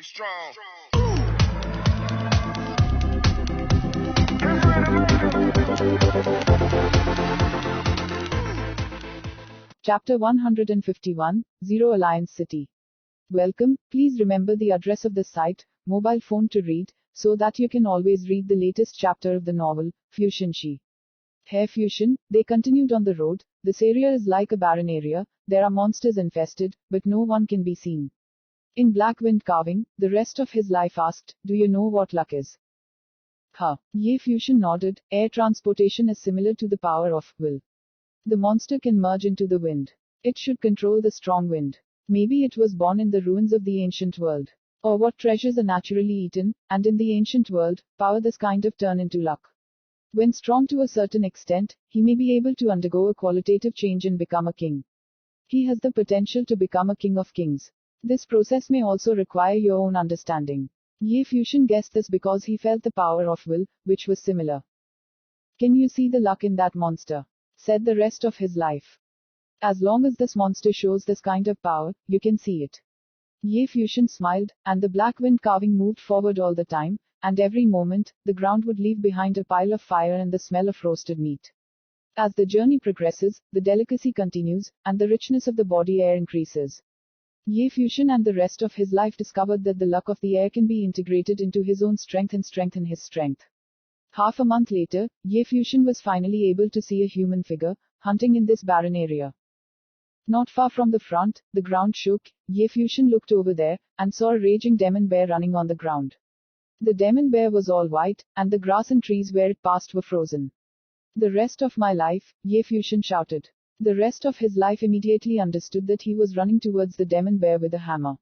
strong. Chapter 151, Zero Alliance City. Welcome, please remember the address of the site, mobile phone to read, so that you can always read the latest chapter of the novel, Fusionshi. Herr Fusion, they continued on the road, this area is like a barren area, there are monsters infested, but no one can be seen. In Black Wind Carving, the rest of his life asked, do you know what luck is? Ye Fusion nodded, air transportation is similar to the power of will. The monster can merge into the wind. It should control the strong wind. Maybe it was born in the ruins of the ancient world. Or what treasures are naturally eaten, and in the ancient world, power this kind of turn into luck. When strong to a certain extent, he may be able to undergo a qualitative change and become a king. He has the potential to become a king of kings. This process may also require your own understanding. Ye Fusion guessed this because he felt the power of will, which was similar. Can you see the luck in that monster? Said the rest of his life. As long as this monster shows this kind of power, you can see it. Ye Fusion smiled, and the Black Wind Carving moved forward all the time, and every moment, the ground would leave behind a pile of fire and the smell of roasted meat. As the journey progresses, the delicacy continues, and the richness of the body air increases. Ye Fusion and the rest of his life discovered that the luck of the air can be integrated into his own strength and strengthen his strength. Half a month later, Ye Fusion was finally able to see a human figure, hunting in this barren area. Not far from the front, the ground shook. Ye Fusion looked over there, and saw a raging demon bear running on the ground. The demon bear was all white, and the grass and trees where it passed were frozen. The rest of my life, Ye Fusion shouted. The rest of his life immediately understood that he was running towards the demon bear with a hammer.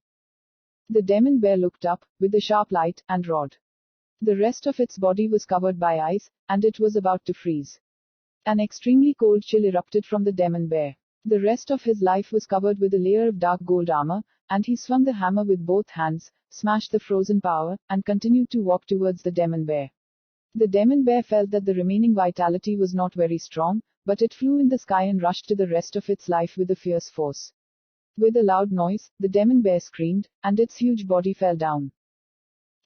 The demon bear looked up, with a sharp light, and roared. The rest of its body was covered by ice, and it was about to freeze. An extremely cold chill erupted from the demon bear. The rest of his life was covered with a layer of dark gold armor, and he swung the hammer with both hands, smashed the frozen power, and continued to walk towards the demon bear. The demon bear felt that the remaining vitality was not very strong, but it flew in the sky and rushed to the rest of its life with a fierce force. With a loud noise, the demon bear screamed, and its huge body fell down.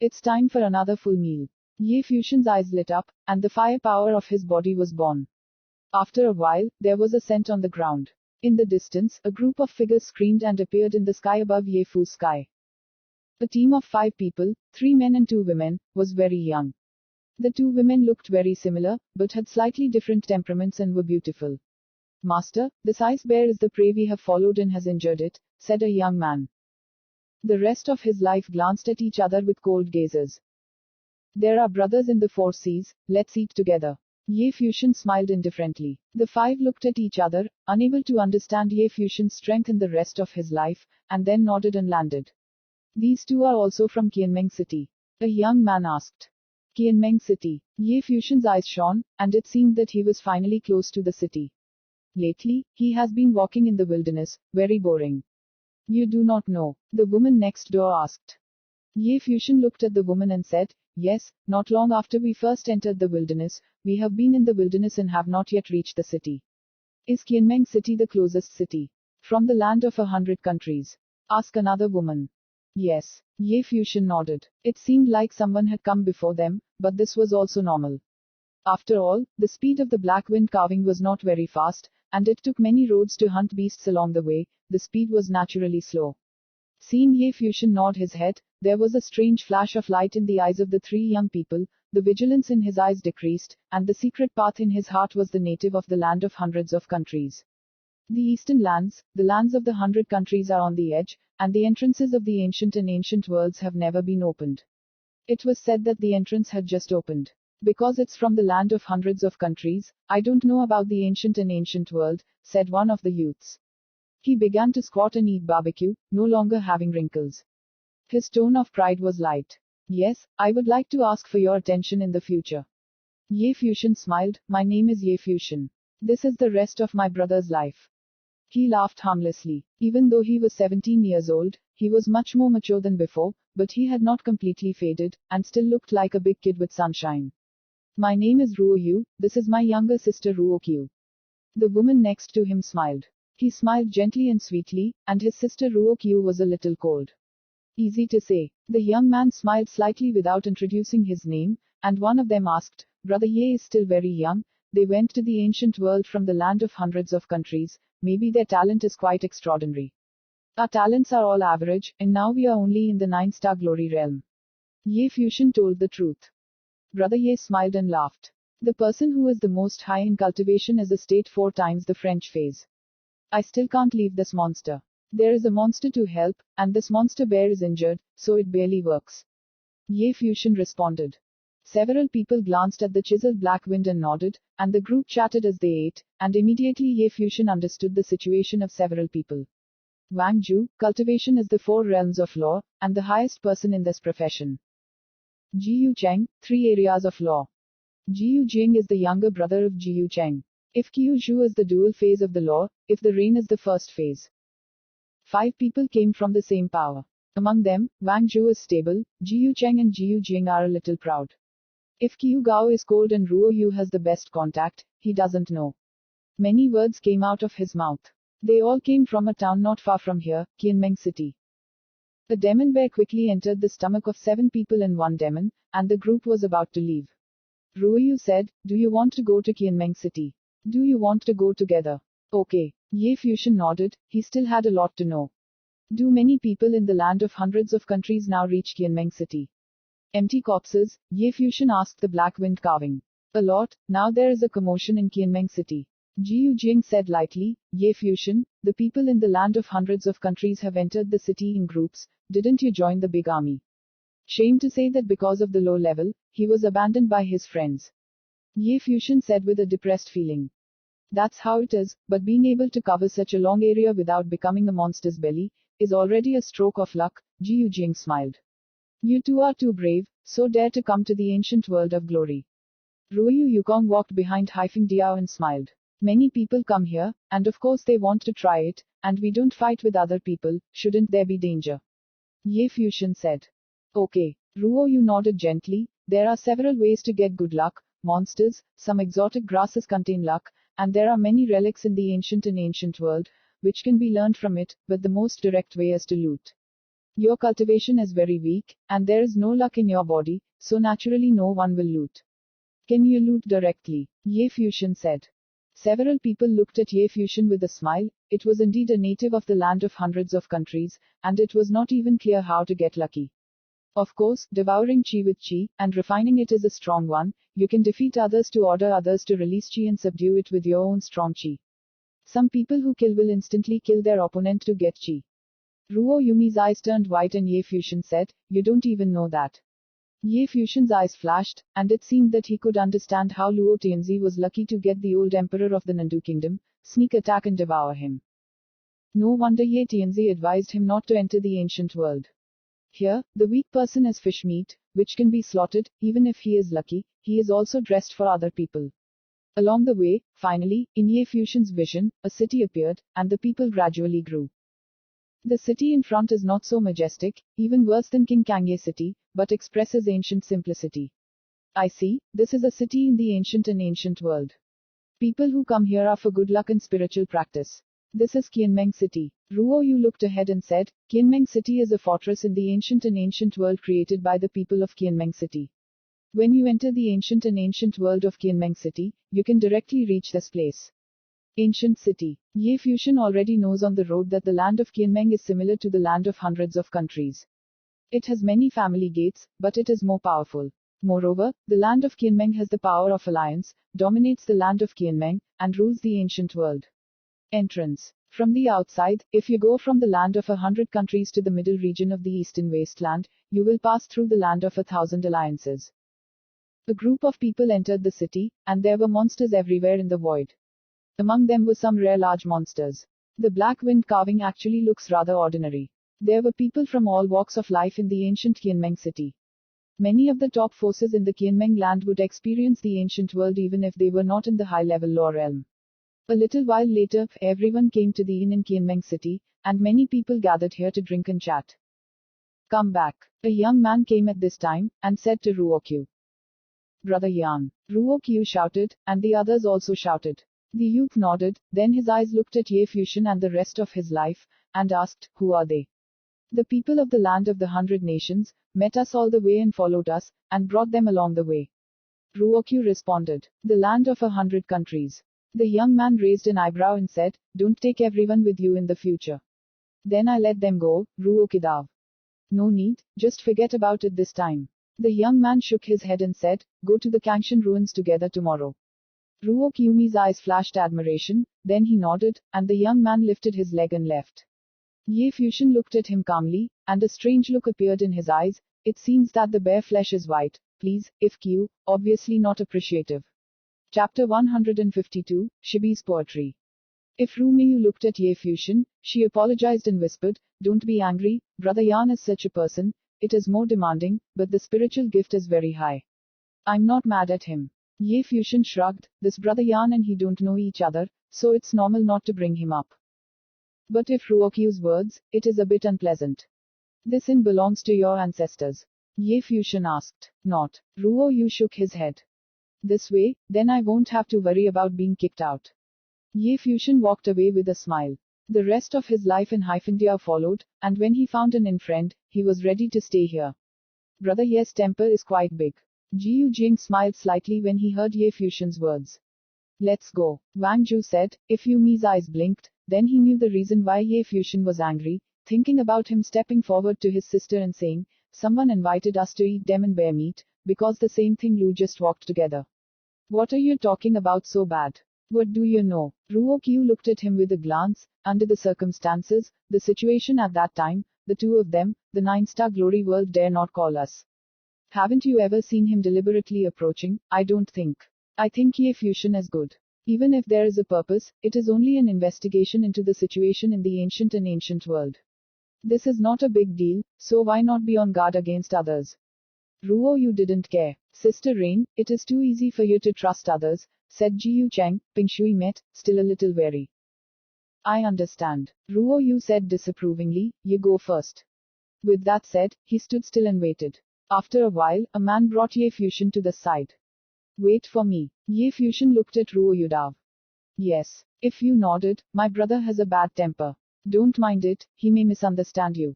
It's time for another full meal. Ye Fusion's eyes lit up, and the firepower of his body was born. After a while, there was a scent on the ground. In the distance, a group of figures screamed and appeared in the sky above Ye Fu's sky. A team of 5 people, 3 men and 2 women, was very young. The 2 women looked very similar, but had slightly different temperaments and were beautiful. Master, this ice bear is the prey we have followed and has injured it, said a young man. The rest of his life glanced at each other with cold gazes. There are brothers in the 4 seas, let's eat together. Ye Fusion smiled indifferently. The 5 looked at each other, unable to understand Ye Fusion's strength in the rest of his life, and then nodded and landed. These 2 are also from Qianmeng City. A young man asked. Qianmeng City. Ye Fusion's eyes shone, and it seemed that he was finally close to the city. Lately, he has been walking in the wilderness, very boring. You do not know? The woman next door asked. Ye Fusion looked at the woman and said, yes, not long after we first entered the wilderness, we have been in the wilderness and have not yet reached the city. Is Qianmeng City the closest city? From the land of 100 countries? Asked another woman. Yes. Ye Fusion nodded. It seemed like someone had come before them, but this was also normal. After all, the speed of the Black Wind Carving was not very fast, and it took many roads to hunt beasts along the way. The speed was naturally slow. Seeing Ye Fusion nod his head, there was a strange flash of light in the eyes of the 3 young people, the vigilance in his eyes decreased, and the secret path in his heart was the native of the land of hundreds of countries. The eastern lands, the lands of the 100 countries are on the edge, and the entrances of the ancient and ancient worlds have never been opened. It was said that the entrance had just opened. Because it's from the land of hundreds of countries, I don't know about the ancient and ancient world, said one of the youths. He began to squat and eat barbecue, no longer having wrinkles. His tone of pride was light. Yes, I would like to ask for your attention in the future. Ye Fusion smiled, my name is Ye Fusion. This is the rest of my brother's life. He laughed harmlessly. Even though he was 17 years old, he was much more mature than before, but he had not completely faded, and still looked like a big kid with sunshine. My name is Ruo Yu, this is my younger sister Ruo Qiu. The woman next to him smiled. He smiled gently and sweetly, and his sister Ruo Qiu was a little cold. Easy to say. The young man smiled slightly without introducing his name, and one of them asked, Brother Ye is still very young, they went to the ancient world from the land of hundreds of countries, maybe their talent is quite extraordinary. Our talents are all average, and now we are only in the 9-star glory realm. Ye Fusion told the truth. Brother Ye smiled and laughed. The person who is the most high in cultivation is a state 4 times the French phase. I still can't leave this monster. There is a monster to help, and this monster bear is injured, so it barely works. Ye Fusion responded. Several people glanced at the chiseled black wind and nodded, and the group chatted as they ate, and immediately Ye Fusion understood the situation of several people. Wang Zhu, cultivation is the 4 realms of law, and the highest person in this profession. Jiyu Cheng, 3 areas of law. Jiyu Jing is the younger brother of Jiyu Cheng. If Qiu Zhu is the dual phase of the law, if the rain is the first phase. 5 people came from the same power. Among them, Wang Zhu is stable, Jiyu Cheng and Jiyu Jing are a little proud. If Qiu Gao is cold and Ruo Yu has the best contact, he doesn't know. Many words came out of his mouth. They all came from a town not far from here, Qianmeng City. The demon bear quickly entered the stomach of 7 people in one demon, and the group was about to leave. Ruo Yu said, Do you want to go to Qianmeng City? Do you want to go together? Okay. Ye Fusion nodded, he still had a lot to know. Do many people in the land of hundreds of countries now reach Qianmeng City? Empty corpses, Ye Fusion asked the black wind carving. A lot, now there is a commotion in Qianmeng City. Jiyu Jing said lightly, Ye Fusion, the people in the land of hundreds of countries have entered the city in groups, didn't you join the big army? Shame to say that because of the low level, he was abandoned by his friends. Ye Fusion said with a depressed feeling. That's how it is, but being able to cover such a long area without becoming a monster's belly, is already a stroke of luck, Jiyu Jing smiled. You two are too brave, so dare to come to the ancient world of glory. Ruoyu Yukong walked behind Haifeng Diao and smiled. Many people come here, and of course they want to try it, and we don't fight with other people, shouldn't there be danger? Ye Fusion said. Okay. Ruoyu nodded gently, there are several ways to get good luck, monsters, some exotic grasses contain luck, and there are many relics in the ancient world, which can be learned from it, but the most direct way is to loot. Your cultivation is very weak, and there is no luck in your body, so naturally no one will loot. Can you loot directly? Ye Fusion said. Several people looked at Ye Fusion with a smile, it was indeed a native of the land of hundreds of countries, and it was not even clear how to get lucky. Of course, devouring chi with chi, and refining it is a strong one, you can defeat others to order others to release chi and subdue it with your own strong chi. Some people who kill will instantly kill their opponent to get chi. Ruo Yumi's eyes turned white and Ye Fusion said, You don't even know that. Ye Fusion's eyes flashed, and it seemed that he could understand how Luo Tianzi was lucky to get the old emperor of the Nandu kingdom, sneak attack and devour him. No wonder Ye Tianzi advised him not to enter the ancient world. Here, the weak person is fish meat, which can be slaughtered, even if he is lucky, he is also dressed for other people. Along the way, finally, in Ye Fusion's vision, a city appeared, and the people gradually grew. The city in front is not so majestic, even worse than King Kangye city, but expresses ancient simplicity. I see, this is a city in the ancient world. People who come here are for good luck and spiritual practice. This is Qianmeng City. Ruo Yu looked ahead and said, Qianmeng City is a fortress in the ancient world created by the people of Qianmeng City. When you enter the ancient world of Qianmeng City, you can directly reach this place. Ancient City. Ye Fusion already knows on the road that the land of Qianmeng is similar to the land of hundreds of countries. It has many family gates, but it is more powerful. Moreover, the land of Qianmeng has the power of alliance, dominates the land of Qianmeng, and rules the ancient world. Entrance. From the outside, if you go from the land of 100 countries to the middle region of the eastern wasteland, you will pass through the land of 1,000 alliances. A group of people entered the city, and there were monsters everywhere in the void. Among them were some rare large monsters. The black wind carving actually looks rather ordinary. There were people from all walks of life in the ancient Qianmeng city. Many of the top forces in the Qianmeng land would experience the ancient world even if they were not in the high-level law realm. A little while later, everyone came to the inn in Qianmeng city, and many people gathered here to drink and chat. Come back. A young man came at this time, and said to Ruo Qiu. Brother Yan. Ruo Qiu shouted, and the others also shouted. The youth nodded, then his eyes looked at Ye Fusion and the rest of his life, and asked, Who are they? The people of the land of the 100 nations met us all the way and followed us, and brought them along the way. Ruokyu responded. The land of 100 countries. The young man raised an eyebrow and said, don't take everyone with you in the future. Then I let them go, Ruokidav. No need, just forget about it this time. The young man shook his head and said, go to the Kangshan ruins together tomorrow. Ruokyumi's eyes flashed admiration, then he nodded, and the young man lifted his leg and left. Ye Fusion looked at him calmly, and a strange look appeared in his eyes. It seems that the bare flesh is white, please, if Q, obviously not appreciative. Chapter 152, Shibi's Poetry. If Rumiyu looked at Ye Fusion, she apologized and whispered, don't be angry, Brother Yan is such a person, it is more demanding, but the spiritual gift is very high. I'm not mad at him. Ye Fusion shrugged, this Brother Yan and he don't know each other, so it's normal not to bring him up. But if Ruokyu's words, it is a bit unpleasant. This inn belongs to your ancestors. Ye Fusion asked. Not. Ruoyu shook his head. This way, then I won't have to worry about being kicked out. Ye Fusion walked away with a smile. The rest of his life in Hyphendia followed, and when he found an inn friend, he was ready to stay here. Brother Ye's temper is quite big. Jiu Jing smiled slightly when he heard Ye Fusion's words. Let's go, Wang Zhu said. If Yumi's eyes blinked, then he knew the reason why Ye Fusion was angry, thinking about him stepping forward to his sister and saying, someone invited us to eat demon bear meat, because the same thing Lu just walked together. What are you talking about so bad? What do you know? Ruokyu looked at him with a glance. Under the circumstances, the situation at that time, the two of them, the 9-star glory world dare not call us. Haven't you ever seen him deliberately approaching? I don't think. I think Ye Fusion is good. Even if there is a purpose, it is only an investigation into the situation in the ancient world. This is not a big deal, so why not be on guard against others? Ruoyu didn't care. Sister Rain, it is too easy for you to trust others, said Jiu Cheng. Pingshui met, still a little wary. I understand. Ruoyu said disapprovingly, you go first. With that said, he stood still and waited. After a while, a man brought Ye Fusion to the side. Wait for me. Ye Fusion looked at Ruoyudav. Yes. If you nodded, my brother has a bad temper. Don't mind it, he may misunderstand you.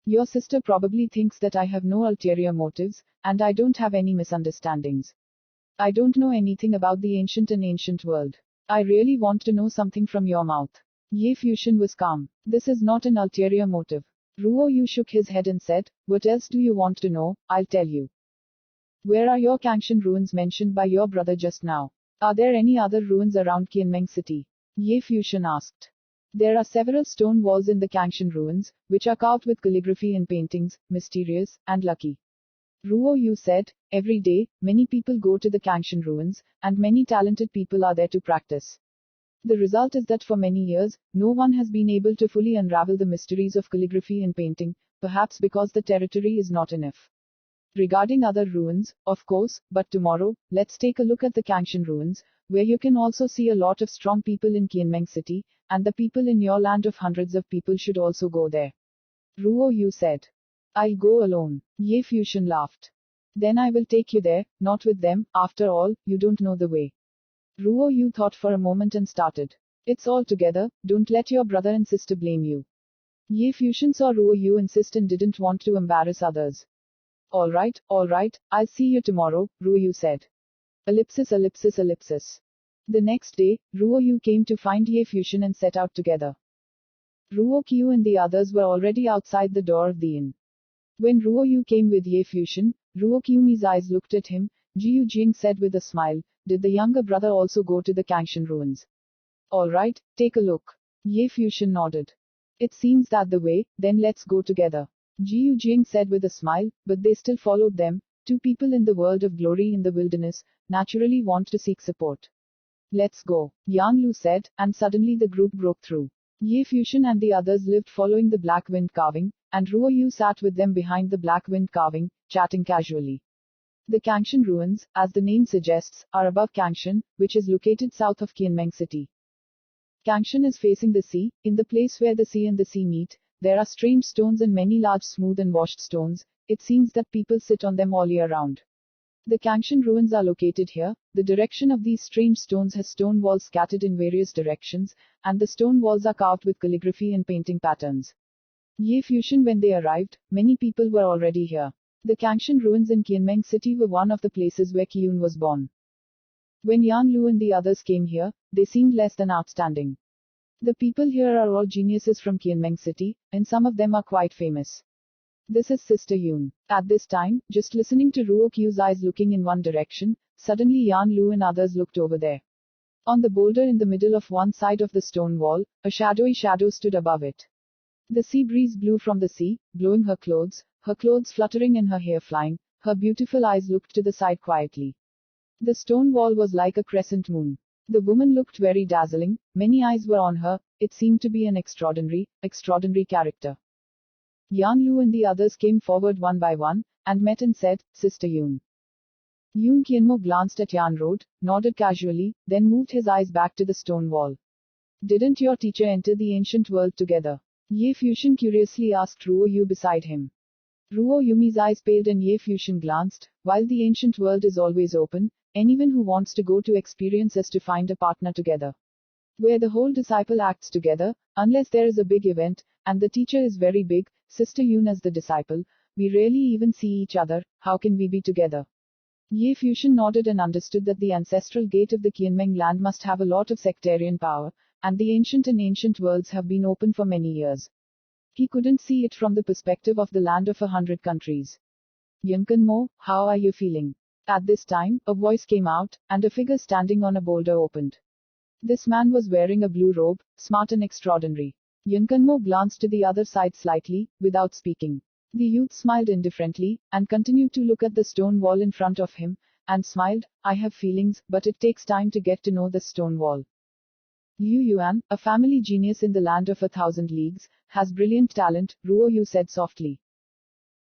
Your sister probably thinks that I have no ulterior motives, and I don't have any misunderstandings. I don't know anything about the ancient world. I really want to know something from your mouth. Ye Fusion was calm. This is not an ulterior motive. Ruoyu shook his head and said, what else do you want to know? I'll tell you. Where are your Kangshan ruins mentioned by your brother just now? Are there any other ruins around Qianmeng city? Ye Fusion asked. There are several stone walls in the Kangshan ruins, which are carved with calligraphy and paintings, mysterious, and lucky. Ruoyu said, every day, many people go to the Kangshan ruins, and many talented people are there to practice. The result is that for many years, no one has been able to fully unravel the mysteries of calligraphy and painting, perhaps because the territory is not enough. Regarding other ruins, of course, but tomorrow, let's take a look at the Kangshan ruins, where you can also see a lot of strong people in Qianmeng city, and the people in your land of hundreds of people should also go there. Ruoyu said. I'll go alone. Ye Fusion laughed. Then I will take you there, not with them, after all, you don't know the way. Ruoyu thought for a moment and started. It's all together, don't let your brother and sister blame you. Ye Fusion saw Ruoyu insist and didn't want to embarrass others. Alright, I'll see you tomorrow, Ruoyu said. Ellipsis. The next day, Ruoyu came to find Ye Fusion and set out together. Ruokyu and the others were already outside the door of the inn. When Ruoyu came with Ye Fusion, Ruokyumi's eyes looked at him. Jiu Jing said with a smile, did the younger brother also go to the Kangshan ruins? Alright, take a look. Ye Fusion nodded. It seems that the way, then let's go together. Jiu Jing said with a smile, but they still followed them. Two people in the world of glory in the wilderness, naturally want to seek support. Let's go, Yan Lu said, and suddenly the group broke through. Ye Fusion and the others lived following the black wind carving, and Ruoyu sat with them behind the black wind carving, chatting casually. The Kangshan ruins, as the name suggests, are above Kangshan, which is located south of Qianmeng city. Kangshan is facing the sea. In the place where the sea and the sea meet, there are strange stones and many large smooth and washed stones. It seems that people sit on them all year round. The Kangshan ruins are located here. The direction of these strange stones has stone walls scattered in various directions, and the stone walls are carved with calligraphy and painting patterns. Ye Fusion. When they arrived, many people were already here. The Kangshan ruins in Qianmeng City were one of the places where Qiyun was born. When Yan Lu and the others came here, they seemed less than outstanding. The people here are all geniuses from Qianmeng City, and some of them are quite famous. This is Sister Yun. At this time, just listening to Ruo Qiu's eyes looking in one direction, suddenly Yan Lu and others looked over there. On the boulder in the middle of one side of the stone wall, a shadowy shadow stood above it. The sea breeze blew from the sea, blowing her clothes fluttering and her hair flying. Her beautiful eyes looked to the side quietly. The stone wall was like a crescent moon. The woman looked very dazzling, many eyes were on her, it seemed to be an extraordinary character. Yan Lu and the others came forward one by one, and met and said, Sister Yun. Yun Qianmo glanced at Yan Rode, nodded casually, then moved his eyes back to the stone wall. Didn't your teacher enter the ancient world together? Ye Fusion curiously asked Ruo Yu beside him. Ruo Yumi's eyes paled and Ye Fusion glanced. While the ancient world is always open, anyone who wants to go to experience is to find a partner together. Where the whole disciple acts together, unless there is a big event, and the teacher is very big, Sister Yun as the disciple, we rarely even see each other, how can we be together? Ye Fusion nodded and understood that the ancestral gate of the Qianmeng land must have a lot of sectarian power, and the ancient worlds have been open for many years. He couldn't see it from the perspective of the land of 100 countries. Yunkanmo, how are you feeling? At this time, a voice came out, and a figure standing on a boulder opened. This man was wearing a blue robe, smart and extraordinary. Yunkanmo glanced to the other side slightly, without speaking. The youth smiled indifferently, and continued to look at the stone wall in front of him, and smiled, I have feelings, but it takes time to get to know this stone wall. Liu Yuan, a family genius in the land of 1,000 leagues, has brilliant talent, Ruo Yu said softly.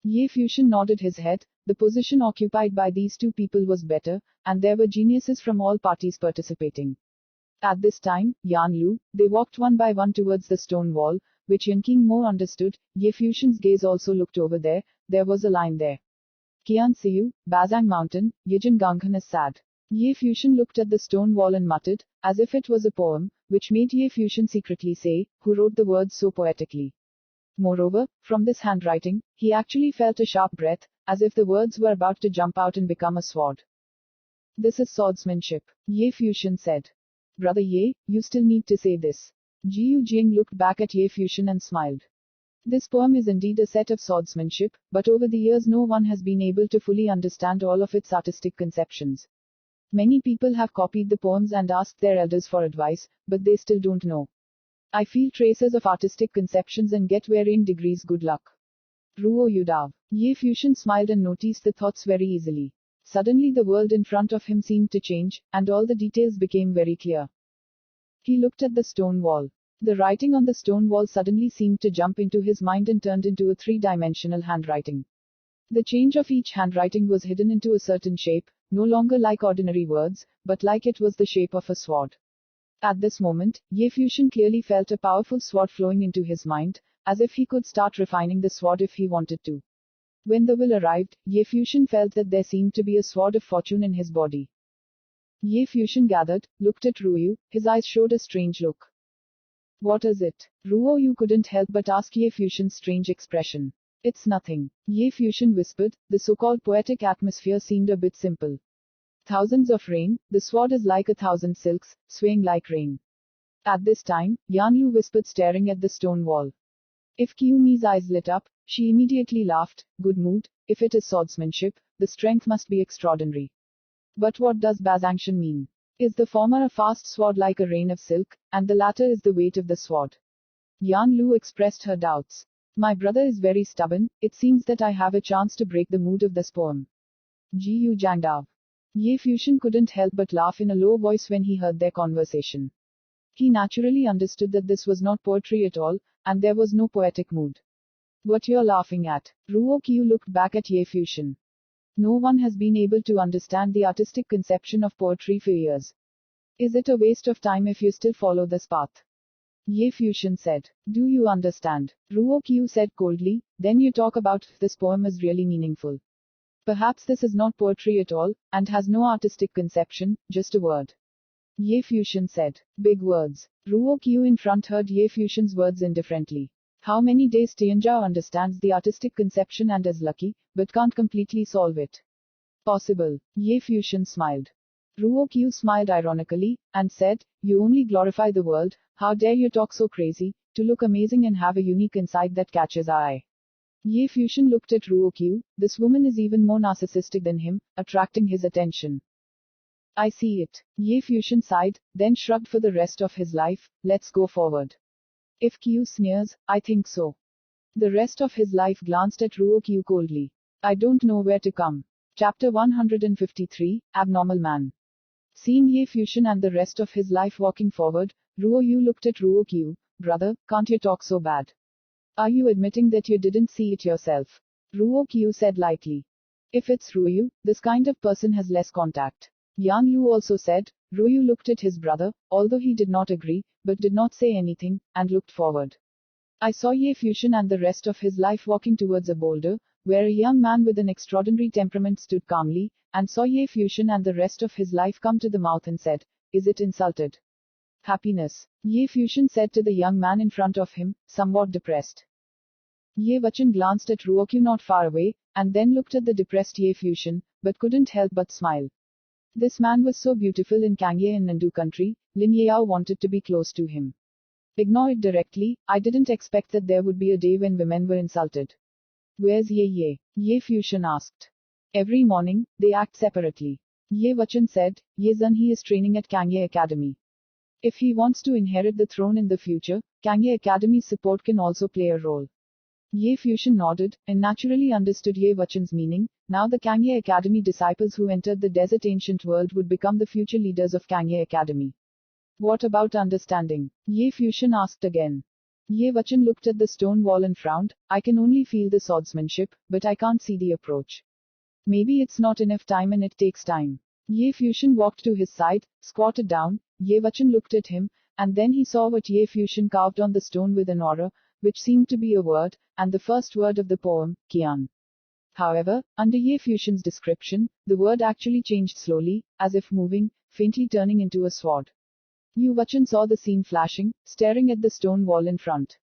Ye Fusion nodded his head. The position occupied by these two people was better, and there were geniuses from all parties participating. At this time, Yan Lu, they walked one by one towards the stone wall, which Yanqing Mo understood. Ye Fusion's gaze also looked over there. There was a line there. Qian Siu, Bazang Mountain, Yijin Ganghan is sad. Ye Fusion looked at the stone wall and muttered, as if it was a poem, which made Ye Fusion secretly say, who wrote the words so poetically. Moreover, from this handwriting, he actually felt a sharp breath, as if the words were about to jump out and become a sword. This is swordsmanship, Ye Fusion said. Brother Ye, you still need to say this. Jiu Jing looked back at Ye Fusion and smiled. This poem is indeed a set of swordsmanship, but over the years no one has been able to fully understand all of its artistic conceptions. Many people have copied the poems and asked their elders for advice, but they still don't know. I feel traces of artistic conceptions and get varying degrees. Good luck. Ruo Yudav. Ye Fusion smiled and noticed the thoughts very easily. Suddenly the world in front of him seemed to change, and all the details became very clear. He looked at the stone wall. The writing on the stone wall suddenly seemed to jump into his mind and turned into a three-dimensional handwriting. The change of each handwriting was hidden into a certain shape, no longer like ordinary words, but like it was the shape of a sword. At this moment, Ye Fusion clearly felt a powerful sword flowing into his mind, as if he could start refining the sword if he wanted to. When the will arrived, Ye Fusion felt that there seemed to be a sword of fortune in his body. Ye Fusion gathered, looked at Ruo Yu, his eyes showed a strange look. What is it? Ruo Yu couldn't help but ask Ye Fusion's strange expression. It's nothing. Ye Fusion whispered. The so-called poetic atmosphere seemed a bit simple. Thousands of rain, the sword is like 1,000 silks, swaying like rain. At this time, Yan Lu whispered, staring at the stone wall. If Qiumi's eyes lit up, she immediately laughed. Good mood. If it is swordsmanship, the strength must be extraordinary. But what does Bazangshan mean? Is the former a fast sword like a rain of silk, and the latter is the weight of the sword? Yan Lu expressed her doubts. My brother is very stubborn. It seems that I have a chance to break the mood of this poem. Jiu Jiangdao. Ye Fusion couldn't help but laugh in a low voice when he heard their conversation. He naturally understood that this was not poetry at all, and there was no poetic mood. What you're laughing at? Ruo Qiu looked back at Ye Fusion. No one has been able to understand the artistic conception of poetry for years. Is it a waste of time if you still follow this path? Ye Fusion said. Do you understand? Ruo Qiu said coldly. Then you talk about if this poem is really meaningful. Perhaps this is not poetry at all, and has no artistic conception, just a word. Ye Fusion said. Big words. Ruo Qiu in front heard Ye Fusion's words indifferently. How many days Tianzhao understands the artistic conception and is lucky, but can't completely solve it. Possible. Ye Fusion smiled. Ruo Qiu smiled ironically, and said, You only glorify the world, how dare you talk so crazy, to look amazing and have a unique insight that catches our eye. Ye Fusion looked at Ruo Qiu, this woman is even more narcissistic than him, attracting his attention. I see it. Ye Fusion sighed, then shrugged for the rest of his life, let's go forward. If Qiu sneers, I think so. The rest of his life glanced at Ruo Qiu coldly. I don't know where to come. Chapter 153, Abnormal Man. Seeing Ye Fusion and the rest of his life walking forward, Ruo Yu looked at Ruo Qiu, brother, can't you talk so bad? Are you admitting that you didn't see it yourself? Ruo Qiu said lightly. If it's Ruo Yu, this kind of person has less contact. Yan Lu also said. Ruo Yu looked at his brother, although he did not agree, but did not say anything, and looked forward. I saw Ye Fusion and the rest of his life walking towards a boulder, where a young man with an extraordinary temperament stood calmly, and saw Ye Fusion and the rest of his life come to the mouth and said, Is it insulted? Happiness. Ye Fusion said to the young man in front of him, somewhat depressed. Ye Wuchen glanced at Ruo Qiu not far away, and then looked at the depressed Ye Fusion, but couldn't help but smile. This man was so beautiful in Kangye in Nandu country, Lin Yao wanted to be close to him. Ignore it directly, I didn't expect that there would be a day when women were insulted. Where's Ye Ye? Ye Fusion asked. Every morning, they act separately. Ye Wuchen said, Ye Zun he is training at Kangye Academy. If he wants to inherit the throne in the future, Kangye Academy's support can also play a role. Ye Fusion nodded, and naturally understood Ye Wuchen's meaning. Now the Kangye Academy disciples who entered the desert ancient world would become the future leaders of Kangye Academy. What about understanding? Ye Fusion asked again. Ye Wuchen looked at the stone wall and frowned, I can only feel the swordsmanship, but I can't see the approach. Maybe it's not enough time and it takes time. Ye Fusion walked to his side, squatted down, Ye Wuchen looked at him, and then he saw what Ye Fusion carved on the stone with an aura, which seemed to be a word, and the first word of the poem, Qian. However, under Ye Fusion's description, the word actually changed slowly, as if moving, faintly turning into a sword. Ye Wuchen saw the scene flashing, staring at the stone wall in front.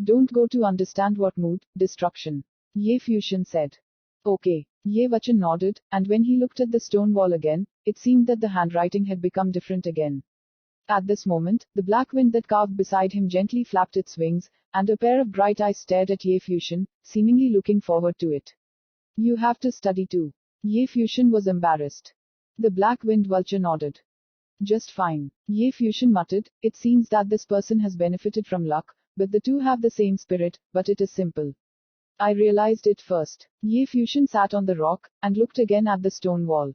Don't go to understand what mood, destruction. Ye Fusion said. Okay. Ye Wuchen nodded, and when he looked at the stone wall again, it seemed that the handwriting had become different again. At this moment, the black wind that carved beside him gently flapped its wings, and a pair of bright eyes stared at Ye Fusion, seemingly looking forward to it. You have to study too. Ye Fusion was embarrassed. The black wind vulture nodded. Just fine. Ye Fusion muttered, it seems that this person has benefited from luck, but the two have the same spirit, but it is simple. I realized it first. Ye Fusion sat on the rock, and looked again at the stone wall.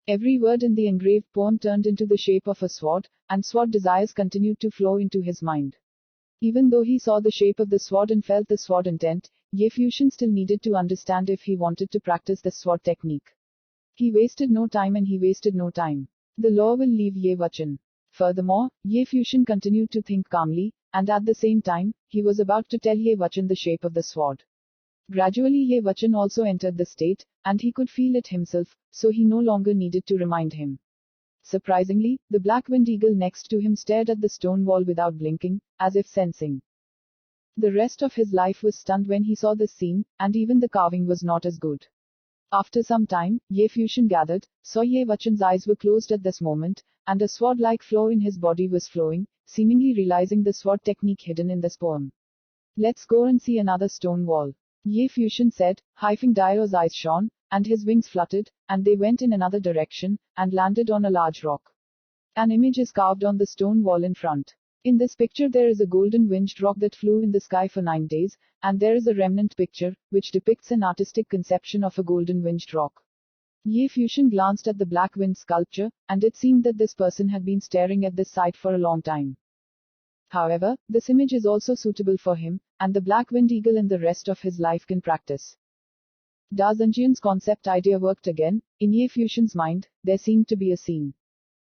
Every word in the engraved poem turned into the shape of a sword, and sword desires continued to flow into his mind. Even though he saw the shape of the sword and felt the sword intent, Ye Fusion still needed to understand if he wanted to practice the sword technique. He wasted no time and he wasted no time. The law will leave Ye Wuchen. Furthermore, Ye Fusion continued to think calmly, and at the same time, he was about to tell Ye Wuchen the shape of the sword. Gradually Ye Wuchen also entered the state, and he could feel it himself, so he no longer needed to remind him. Surprisingly, the black wind eagle next to him stared at the stone wall without blinking, as if sensing. The rest of his life was stunned when he saw this scene, and even the carving was not as good. After some time, Ye Fusion gathered, saw Ye Wuchen's eyes were closed at this moment, and a sword-like flow in his body was flowing, seemingly realizing the sword technique hidden in this poem. Let's go and see another stone wall. Ye Fusion said, Haifeng Daio's eyes shone, and his wings fluttered, and they went in another direction, and landed on a large rock. An image is carved on the stone wall in front. In this picture there is a golden winged rock that flew in the sky for 9 days, and there is a remnant picture, which depicts an artistic conception of a golden winged rock. Ye Fusion glanced at the black wind sculpture, and it seemed that this person had been staring at this sight for a long time. However, this image is also suitable for him, and the black wind eagle in the rest of his life can practice. Da Zhenjian's concept idea worked again. In Ye Fusion's mind, there seemed to be a scene.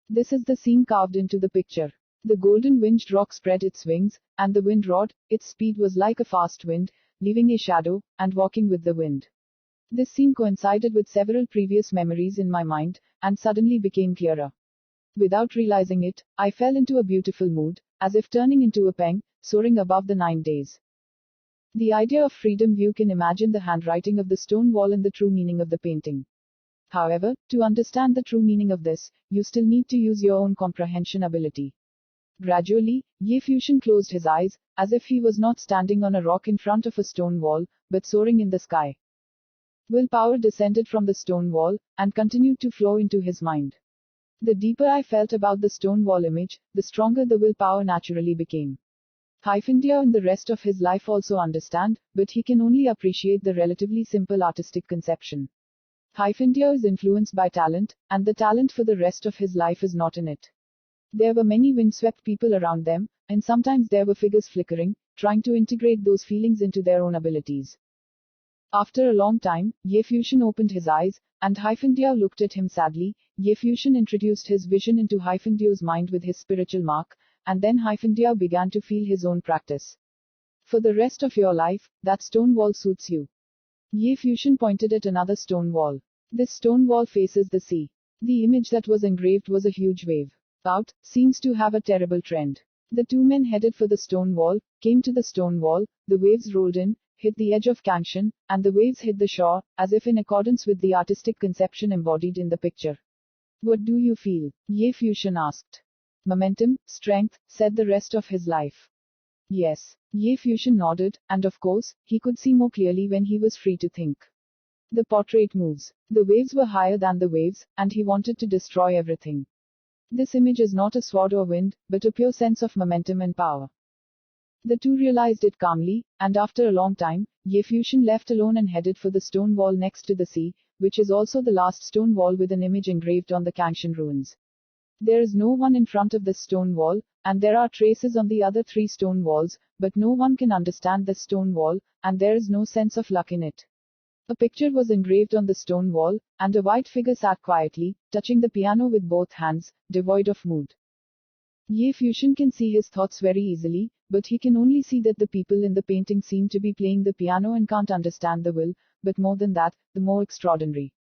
This is the scene carved into the picture. The golden winged rock spread its wings, and the wind roared, its speed was like a fast wind, leaving a shadow, and walking with the wind. This scene coincided with several previous memories in my mind, and suddenly became clearer. Without realizing it, I fell into a beautiful mood, as if turning into a peng, soaring above the 9 days. The idea of freedom. You can imagine the handwriting of the stone wall and the true meaning of the painting. However, to understand the true meaning of this, you still need to use your own comprehension ability. Gradually, Ye Fusion closed his eyes, as if he was not standing on a rock in front of a stone wall, but soaring in the sky. Willpower descended from the stone wall, and continued to flow into his mind. The deeper I felt about the stone wall image, the stronger the willpower naturally became. Hyphendia and the rest of his life also understand, but he can only appreciate the relatively simple artistic conception. Hyphendia is influenced by talent, and the talent for the rest of his life is not in it. There were many windswept people around them, and sometimes there were figures flickering, trying to integrate those feelings into their own abilities. After a long time, Ye Fusion opened his eyes, and Hyphendia looked at him sadly. Ye Fusion introduced his vision into Hyphendia's mind with his spiritual mark, and then Hyphendia began to feel his own practice. For the rest of your life, that stone wall suits you. Ye Fusion pointed at another stone wall. This stone wall faces the sea. The image that was engraved was a huge wave. Out, seems to have a terrible trend. The two men headed for the stone wall, came to the stone wall, the waves rolled in, hit the edge of Kangshan, and the waves hit the shore, as if in accordance with the artistic conception embodied in the picture. What do you feel? Ye Fusion asked. Momentum, strength, said the rest of his life. Yes. Ye Fusion nodded, and of course, he could see more clearly when he was free to think. The portrait moves. The waves were higher than the waves, and he wanted to destroy everything. This image is not a sword or wind, but a pure sense of momentum and power. The two realized it calmly, and after a long time, Ye Fusion left alone and headed for the stone wall next to the sea, which is also the last stone wall with an image engraved on the Kangshan ruins. There is no one in front of this stone wall, and there are traces on the other 3 stone walls, but no one can understand this stone wall, and there is no sense of luck in it. A picture was engraved on the stone wall, and a white figure sat quietly, touching the piano with both hands, devoid of mood. Ye Fusion can see his thoughts very easily, but he can only see that the people in the painting seem to be playing the piano and can't understand the will, but more than that, the more extraordinary.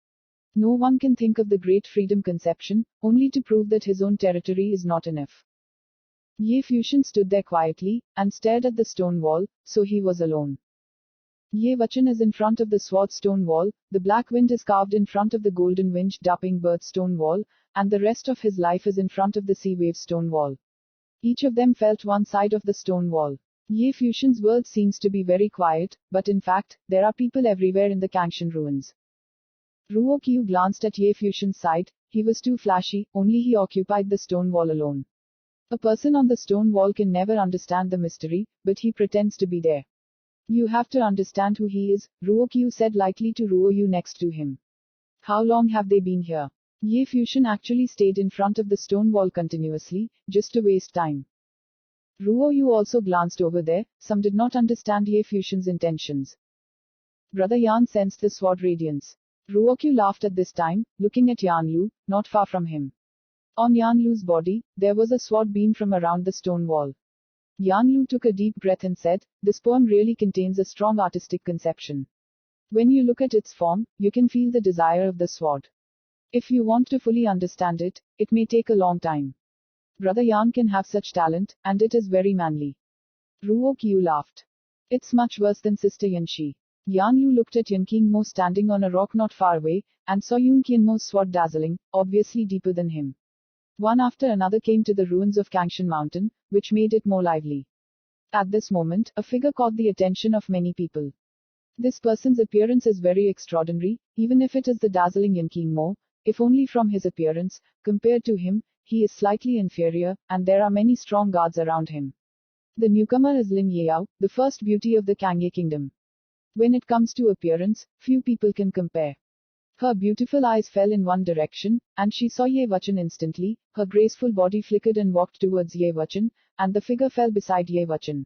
No one can think of the great freedom conception, only to prove that his own territory is not enough. Ye Fusion stood there quietly, and stared at the stone wall, so he was alone. Ye Vachan is in front of the sword stone wall, the black wind is carved in front of the golden winged dupping bird stone wall, and the rest of his life is in front of the sea wave stone wall. Each of them felt one side of the stone wall. Ye Fusion's world seems to be very quiet, but in fact, there are people everywhere in the Kangshan ruins. Ruo Qiu glanced at Ye Fusion's side. He was too flashy, only he occupied the stone wall alone. A person on the stone wall can never understand the mystery, but he pretends to be there. You have to understand who he is, Ruo Qiu said lightly to Ruo Yu next to him. How long have they been here? Ye Fusion actually stayed in front of the stone wall continuously, just to waste time. Ruo Yu also glanced over there. Some did not understand Ye Fusion's intentions. Brother Yan sensed the sword radiance. Ruo Qiu laughed at this time, looking at Yan Lu, not far from him. On Yan Lu's body, there was a sword beam from around the stone wall. Yan Lu took a deep breath and said, "This poem really contains a strong artistic conception. When you look at its form, you can feel the desire of the sword. If you want to fully understand it, it may take a long time. Brother Yan can have such talent, and it is very manly." Ruo Qiu laughed. "It's much worse than Sister Yanxi." Yan Lu looked at Yun Qingmo standing on a rock not far away, and saw Yun Qianmo's sword dazzling, obviously deeper than him. One after another came to the ruins of Kangshan Mountain, which made it more lively. At this moment, a figure caught the attention of many people. This person's appearance is very extraordinary, even if it is the dazzling Yun Qingmo. If only from his appearance, compared to him, he is slightly inferior, and there are many strong guards around him. The newcomer is Lin Yao, the first beauty of the Kangye kingdom. When it comes to appearance, few people can compare. Her beautiful eyes fell in one direction, and she saw Ye Vachan instantly. Her graceful body flickered and walked towards Ye Vachan, and the figure fell beside Ye Vachan.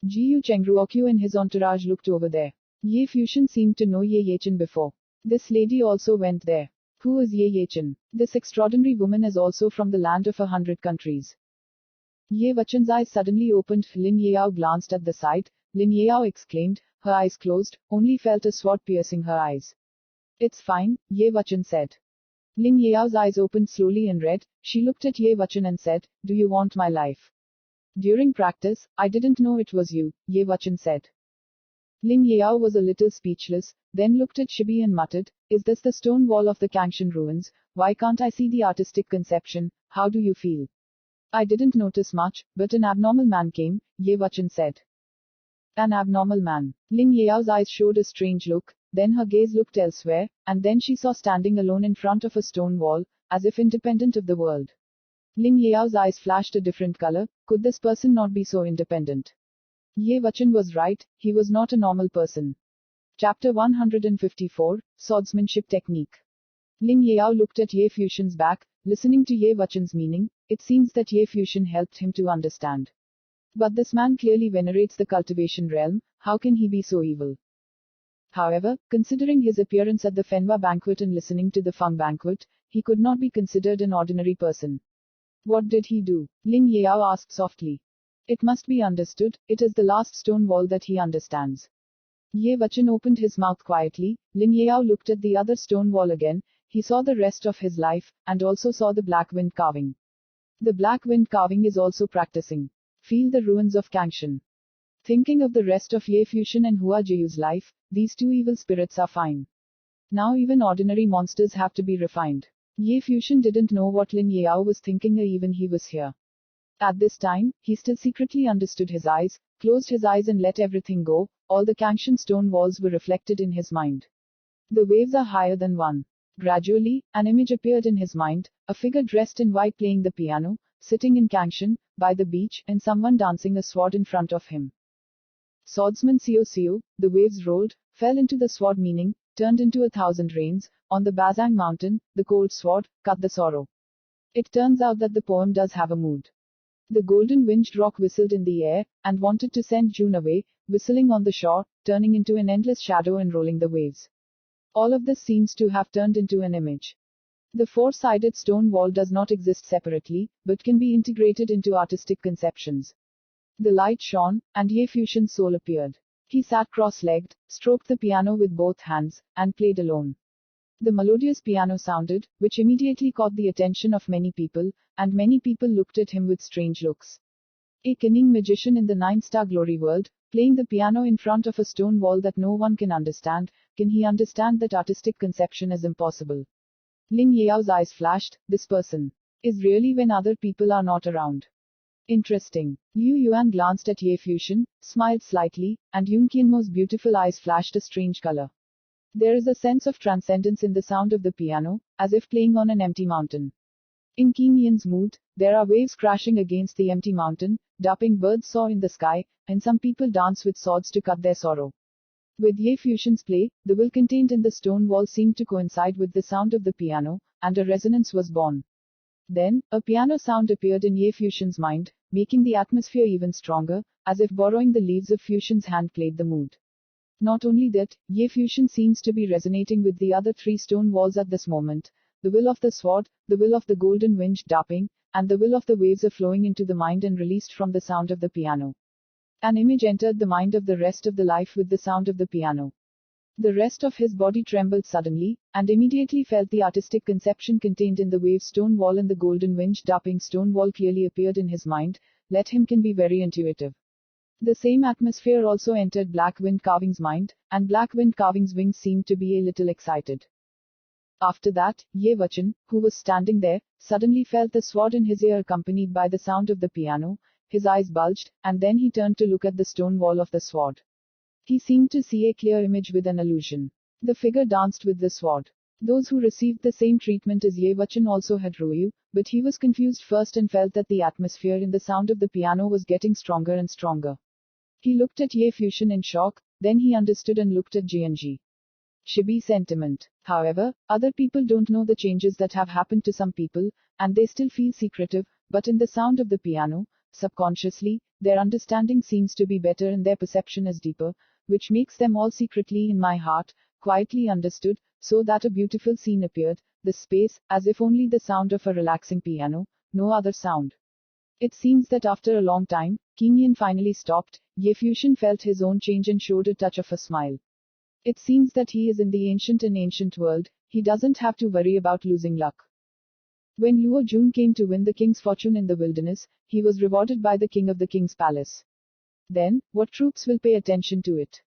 Jiu Chengruokyu and his entourage looked over there. Ye Fusion seemed to know Ye Yechan before. This lady also went there. Who is Ye Yechan? This extraordinary woman is also from the land of 100 countries. Ye Vachan's eyes suddenly opened. Lin Yao glanced at the sight. Lin Yao exclaimed, her eyes closed, only felt a sword piercing her eyes. "It's fine," Ye Vachan said. Lin Yao's eyes opened slowly and read. She looked at Ye Vachan and said, "Do you want my life?" "During practice, I didn't know it was you," Ye Vachan said. Ling Yao was a little speechless, then looked at Shibi and muttered, "Is this the stone wall of the Kangshan ruins? Why can't I see the artistic conception? How do you feel?" "I didn't notice much, but an abnormal man came," Ye Wuchen said. "An abnormal man." Ling Yao's eyes showed a strange look, then her gaze looked elsewhere, and then she saw standing alone in front of a stone wall, as if independent of the world. Ling Yao's eyes flashed a different color. Could this person not be so independent? Ye Wuchen was right, he was not a normal person. Chapter 154, Swordsmanship Technique. Ling Yao looked at Ye Fusion's back, listening to Ye Wuchen's meaning. It seems that Ye Fusion helped him to understand. But this man clearly venerates the cultivation realm, how can he be so evil? However, considering his appearance at the Fenwa banquet and listening to the Feng banquet, he could not be considered an ordinary person. What did he do? Ling Yao asked softly. It must be understood, it is the last stone wall that he understands. Ye Wuchen opened his mouth quietly. Ling Yao looked at the other stone wall again. He saw the rest of his life, and also saw the black wind carving. The black wind carving is also practicing. Feel the ruins of Kangshan. Thinking of the rest of Ye Fusion and Hua Jiu's life, these two evil spirits are fine. Now even ordinary monsters have to be refined. Ye Fusion didn't know what Ling Yao was thinking or even he was here. At this time, he still secretly understood his eyes, closed his eyes and let everything go. All the Kangshan stone walls were reflected in his mind. The waves are higher than one. Gradually, an image appeared in his mind, a figure dressed in white playing the piano, sitting in Kangshan, by the beach, and someone dancing a sword in front of him. Swordsman Xiao Xiao, the waves rolled, fell into the sword meaning, turned into 1,000 rains, on the Bazang mountain, the cold sword, cut the sorrow. It turns out that the poem does have a mood. The golden winged rock whistled in the air, and wanted to send June away, whistling on the shore, turning into an endless shadow and rolling the waves. All of this seems to have turned into an image. The four-sided stone wall does not exist separately, but can be integrated into artistic conceptions. The light shone, and Ye Fusion's soul appeared. He sat cross-legged, stroked the piano with both hands, and played alone. The melodious piano sounded, which immediately caught the attention of many people, and many people looked at him with strange looks. A cunning magician in the nine-star glory world, playing the piano in front of a stone wall that no one can understand, can he understand that artistic conception is impossible? Ling Yao's eyes flashed, this person is really when other people are not around. Interesting. Liu Yuan glanced at Ye Fusion, smiled slightly, and Yun Qianmo's beautiful eyes flashed a strange color. There is a sense of transcendence in the sound of the piano, as if playing on an empty mountain. In Qin Yan's mood, there are waves crashing against the empty mountain, darting birds soar in the sky, and some people dance with swords to cut their sorrow. With Ye Fusion's play, the will contained in the stone wall seemed to coincide with the sound of the piano, and a resonance was born. Then, a piano sound appeared in Ye Fusion's mind, making the atmosphere even stronger, as if borrowing the leaves of Fusion's hand played the mood. Not only that, Ye Fusion seems to be resonating with the other three stone walls at this moment. The will of the sword, the will of the golden wind darting, and the will of the waves are flowing into the mind and released from the sound of the piano. An image entered the mind of the rest of the life with the sound of the piano. The rest of his body trembled suddenly, and immediately felt the artistic conception contained in the wave stone wall and the golden wind darting stone wall clearly appeared in his mind. Let him can be very intuitive. The same atmosphere also entered Black Wind Carving's mind, and Black Wind Carving's wings seemed to be a little excited. After that, Ye Wuchen, who was standing there, suddenly felt the sword in his ear accompanied by the sound of the piano. His eyes bulged, and then he turned to look at the stone wall of the sword. He seemed to see a clear image with an illusion. The figure danced with the sword. Those who received the same treatment as Ye Wuchen also had Ruyu, but he was confused first and felt that the atmosphere in the sound of the piano was getting stronger and stronger. He looked at Ye Fusion in shock, then he understood and looked at Jianji. Shibi sentiment. However, other people don't know the changes that have happened to some people, and they still feel secretive, but in the sound of the piano, subconsciously, their understanding seems to be better and their perception is deeper, which makes them all secretly in my heart, quietly understood, so that a beautiful scene appeared, the space, as if only the sound of a relaxing piano, no other sound. It seems that after a long time, Qin Yan finally stopped. Ye Fusion felt his own change and showed a touch of a smile. It seems that he is in the ancient world, he doesn't have to worry about losing luck. When Luo Jun came to win the king's fortune in the wilderness, he was rewarded by the king of the king's palace. Then, what troops will pay attention to it?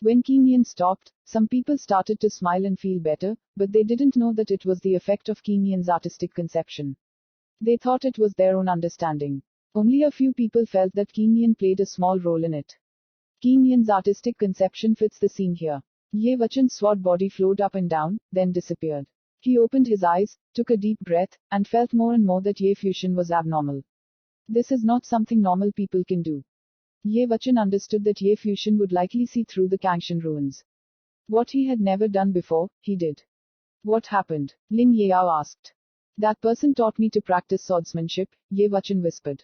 When King Yin stopped, some people started to smile and feel better, but they didn't know that it was the effect of King Yin's artistic conception. They thought it was their own understanding. Only a few people felt that King Yin played a small role in it. King Yin's artistic conception fits the scene here. Ye Wachan's sword body flowed up and down, then disappeared. He opened his eyes, took a deep breath, and felt more and more that Ye Fusion was abnormal. This is not something normal people can do. Ye Wachan understood that Ye Fusion would likely see through the Kangshan ruins. What he had never done before, he did. What happened? Ling Yao asked. That person taught me to practice swordsmanship, Ye Wachan whispered.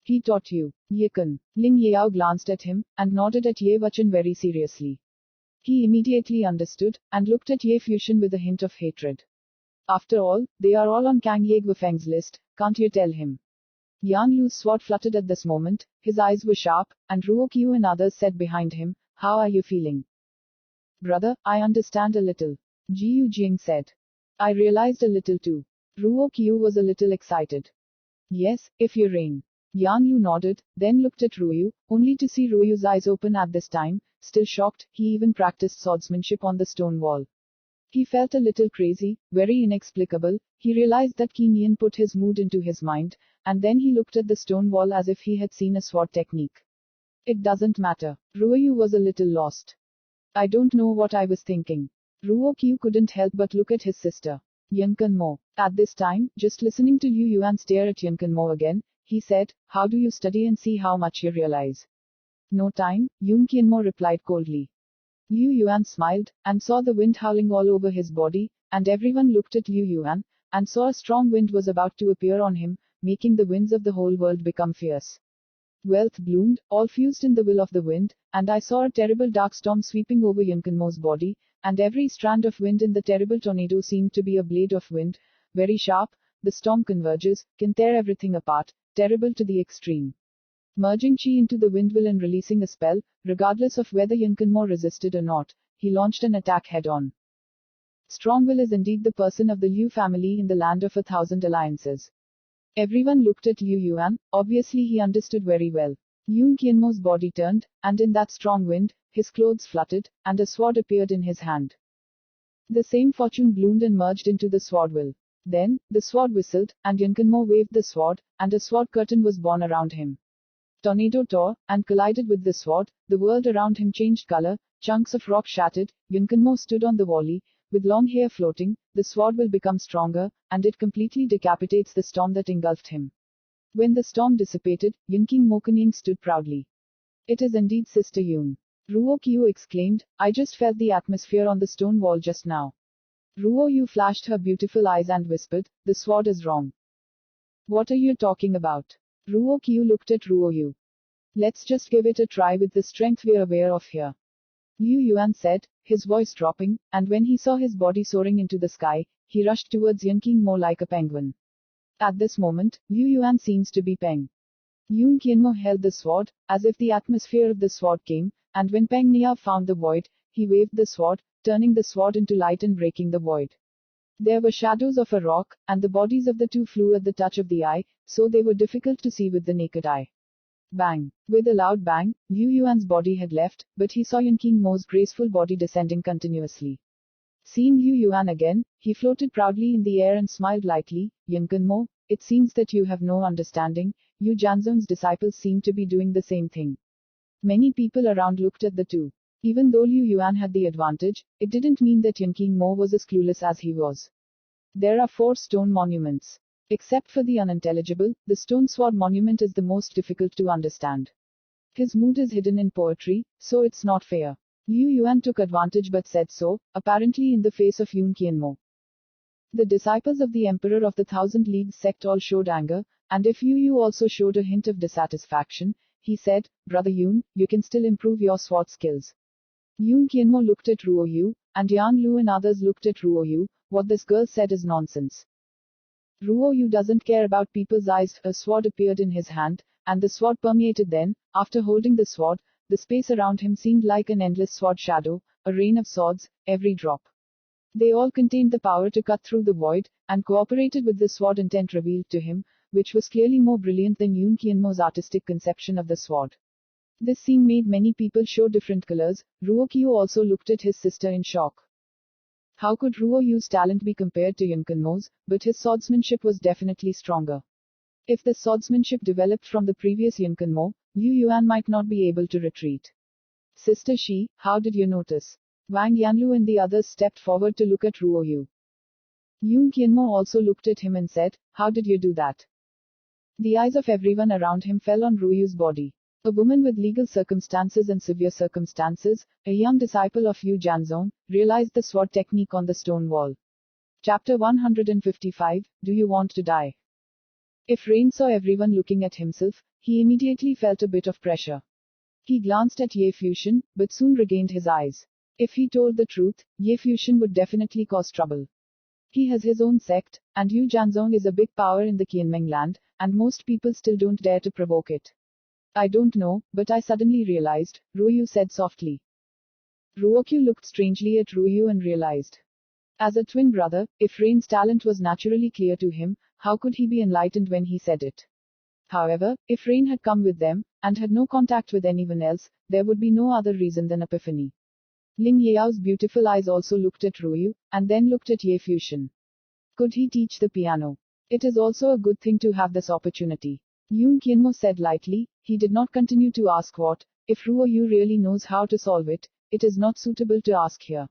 He taught you, Ye Kun. Ling Yao glanced at him, and nodded at Ye Wachan very seriously. He immediately understood, and looked at Ye Fusion with a hint of hatred. After all, they are all on Kang Ye Guofeng's list, can't you tell him? Yan Lu's sword fluttered at this moment, his eyes were sharp, and Ruo Qiu and others said behind him, how are you feeling? Brother, I understand a little. Ji Yujing said. I realized a little too. Ruo Qiu was a little excited. Yes, if you reign. Yan Lu nodded, then looked at Ruoyu, only to see Ruoyu's eyes open at this time. Still shocked, he even practiced swordsmanship on the stone wall. He felt a little crazy, very inexplicable. He realized that King Yin put his mood into his mind, and then he looked at the stone wall as if he had seen a sword technique. It doesn't matter. Ruoyu was a little lost. I don't know what I was thinking. Ruo Qiu couldn't help but look at his sister, Yunkan Mo. At this time, just listening to Liu Yuan stare at Yunkan Mo again, he said, how do you study and see how much you realize? No time, Yun Qianmo replied coldly. Liu Yuan smiled, and saw the wind howling all over his body, and everyone looked at Liu Yuan, and saw a strong wind was about to appear on him, making the winds of the whole world become fierce. Wealth bloomed, all fused in the will of the wind, and I saw a terrible dark storm sweeping over Yunkanmo's body, and every strand of wind in the terrible tornado seemed to be a blade of wind, very sharp. The storm converges, can tear everything apart, terrible to the extreme. Merging chi into the windmill and releasing a spell, regardless of whether Yunkanmo resisted or not, he launched an attack head-on. Strong will is indeed the person of the Liu family in the land of 1,000 alliances. Everyone looked at Liu Yuan, obviously he understood very well. Yun Qianmo's body turned, and in that strong wind, his clothes fluttered, and a sword appeared in his hand. The same fortune bloomed and merged into the sword will. Then, the sword whistled, and Yunkanmo waved the sword, and a sword curtain was born around him. Tornado tore, and collided with the sword, the world around him changed color, chunks of rock shattered, Yunkanmo stood on the valley, with long hair floating, the sword will become stronger, and it completely decapitates the storm that engulfed him. When the storm dissipated, Yunking Mokuning stood proudly. It is indeed Sister Yun. Ruo Qiu exclaimed, I just felt the atmosphere on the stone wall just now. Ruo Yu flashed her beautiful eyes and whispered, the sword is wrong. What are you talking about? Ruo Qiu looked at Ruo Yu. Let's just give it a try with the strength we're aware of here. Liu Yuan said, his voice dropping, and when he saw his body soaring into the sky, he rushed towards Yunqing Mo like a penguin. At this moment, Liu Yuan seems to be Peng. Yun Qianmo held the sword, as if the atmosphere of the sword came, and when Peng Nia found the void, he waved the sword, turning the sword into light and breaking the void. There were shadows of a rock, and the bodies of the two flew at the touch of the eye, so they were difficult to see with the naked eye. Bang! With a loud bang, Liu Yuan's body had left, but he saw Yunqing Mo's graceful body descending continuously. Seeing Liu Yuan again, he floated proudly in the air and smiled lightly, Yunkan Mo, it seems that you have no understanding, Yu Janzong's disciples seem to be doing the same thing. Many people around looked at the two. Even though Liu Yuan had the advantage, it didn't mean that Yunqing Mo was as clueless as he was. There are 4 stone monuments. Except for the unintelligible, the stone sword monument is the most difficult to understand. His mood is hidden in poetry, so it's not fair. Liu Yuan took advantage but said so, apparently in the face of Yun Qianmo. The disciples of the Emperor of the Thousand Leagues sect all showed anger, and if Yu also showed a hint of dissatisfaction, he said, Brother Yun, you can still improve your sword skills. Yun Qianmo looked at Ruo Yu, and Yan Lu and others looked at Ruo Yu, what this girl said is nonsense. Ruo Yu doesn't care about people's eyes. A sword appeared in his hand, and the sword permeated then, after holding the sword, the space around him seemed like an endless sword shadow, a rain of swords, every drop. They all contained the power to cut through the void, and cooperated with the sword intent revealed to him, which was clearly more brilliant than Yun Qianmo's artistic conception of the sword. This scene made many people show different colors. Ruokyu also looked at his sister in shock. How could Ruoyu's talent be compared to Yunkanmo's, but his swordsmanship was definitely stronger. If the swordsmanship developed from the previous Yunkanmo, Liu Yuan might not be able to retreat. Sister Shi, how did you notice? Wang Yanlu and the others stepped forward to look at Ruoyu. Yun Qianmo also looked at him and said, how did you do that? The eyes of everyone around him fell on Ruoyu's body. A woman with legal circumstances and severe circumstances, a young disciple of Yu Jianzong, realized the sword technique on the stone wall. Chapter 155, Do You Want to Die? If Rain saw everyone looking at himself, he immediately felt a bit of pressure. He glanced at Ye Fuxian, but soon regained his eyes. If he told the truth, Ye Fuxian would definitely cause trouble. He has his own sect, and Yu Jianzong is a big power in the Qianmeng land, and most people still don't dare to provoke it. I don't know, but I suddenly realized, Ruoyu said softly. Ruokyu looked strangely at Ruoyu and realized. As a twin brother, if Rain's talent was naturally clear to him, how could he be enlightened when he said it? However, if Rain had come with them, and had no contact with anyone else, there would be no other reason than epiphany. Ling Yao's beautiful eyes also looked at Ruoyu, and then looked at Ye Fuxian. Could he teach the piano? It is also a good thing to have this opportunity. Yun Qianmo said lightly. He did not continue to ask what, if Ruoyu really knows how to solve it, it is not suitable to ask here.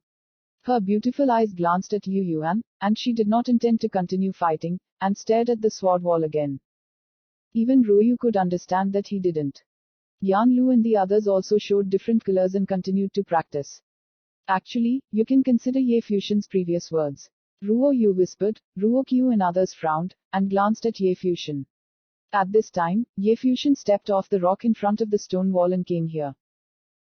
Her beautiful eyes glanced at Liu Yuan, and she did not intend to continue fighting, and stared at the sword wall again. Even Ruoyu could understand that he didn't. Yan Lu and the others also showed different colors and continued to practice. Actually, you can consider Ye Fuxian's previous words. Ruoyu whispered, Ruokyu and others frowned, and glanced at Ye Fuxian. At this time, Ye Fuxian stepped off the rock in front of the stone wall and came here.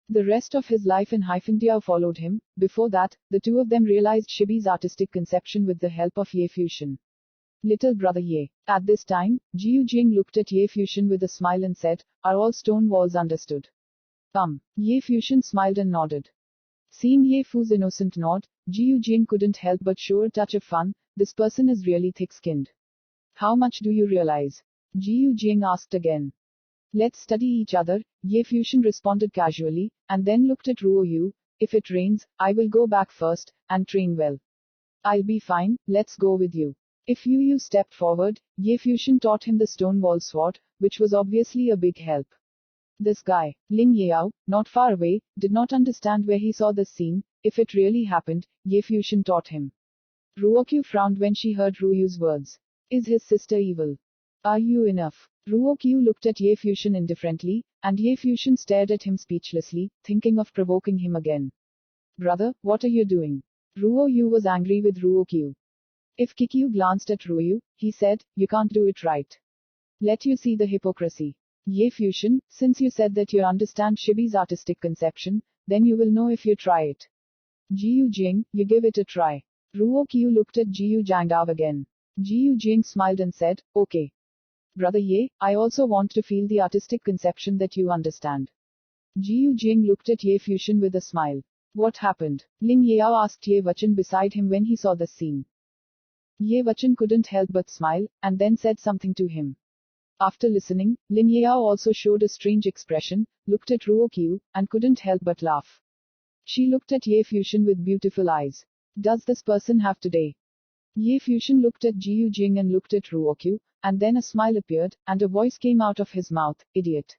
The rest of his life in Haifengdiao followed him. Before that, the two of them realized Shibi's artistic conception with the help of Ye Fuxian. Little brother Ye. At this time, Jiu Jing looked at Ye Fuxian with a smile and said, Are all stone walls understood? Ye Fuxian smiled and nodded. Seeing Ye Fu's innocent nod, Jiu Jing couldn't help but show a touch of fun. This person is really thick-skinned. How much do you realize? Jiu Jing asked again. Let's study each other, Ye Fuxian responded casually, and then looked at Ruoyu. If it rains, I will go back first, and train well. I'll be fine, let's go with you. If Yu stepped forward, Ye Fuxian taught him the stone wall sword, which was obviously a big help. This guy, Ling Yao, not far away, did not understand where he saw this scene. If it really happened, Ye Fuxian taught him. Ruokyu frowned when she heard Ruoyu's words. Is his sister evil? Are you enough? Ruokyu looked at Ye Fuxian indifferently, and Ye Fuxian stared at him speechlessly, thinking of provoking him again. Brother, what are you doing? Ruoyu was angry with Ruokyu. If Kikyu glanced at Ruoyu, he said, You can't do it right. Let you see the hypocrisy. Ye Fuxian, since you said that you understand Shibi's artistic conception, then you will know if you try it. Jiu Jing, you give it a try. Ruokyu looked at Jiu Jiangdao again. Jiu Jing smiled and said, Okay. Brother Ye, I also want to feel the artistic conception that you understand. Jiu Jing looked at Ye Fuxian with a smile. What happened? Ling Yao asked Ye Wuchen beside him when he saw the scene. Ye Wuchen couldn't help but smile, and then said something to him. After listening, Ling Yao also showed a strange expression, looked at Ruokyu, and couldn't help but laugh. She looked at Ye Fuxian with beautiful eyes. Does this person have today? Ye Fuxian looked at Jiu Jing and looked at Ruokyu, and then a smile appeared, and a voice came out of his mouth, Idiot.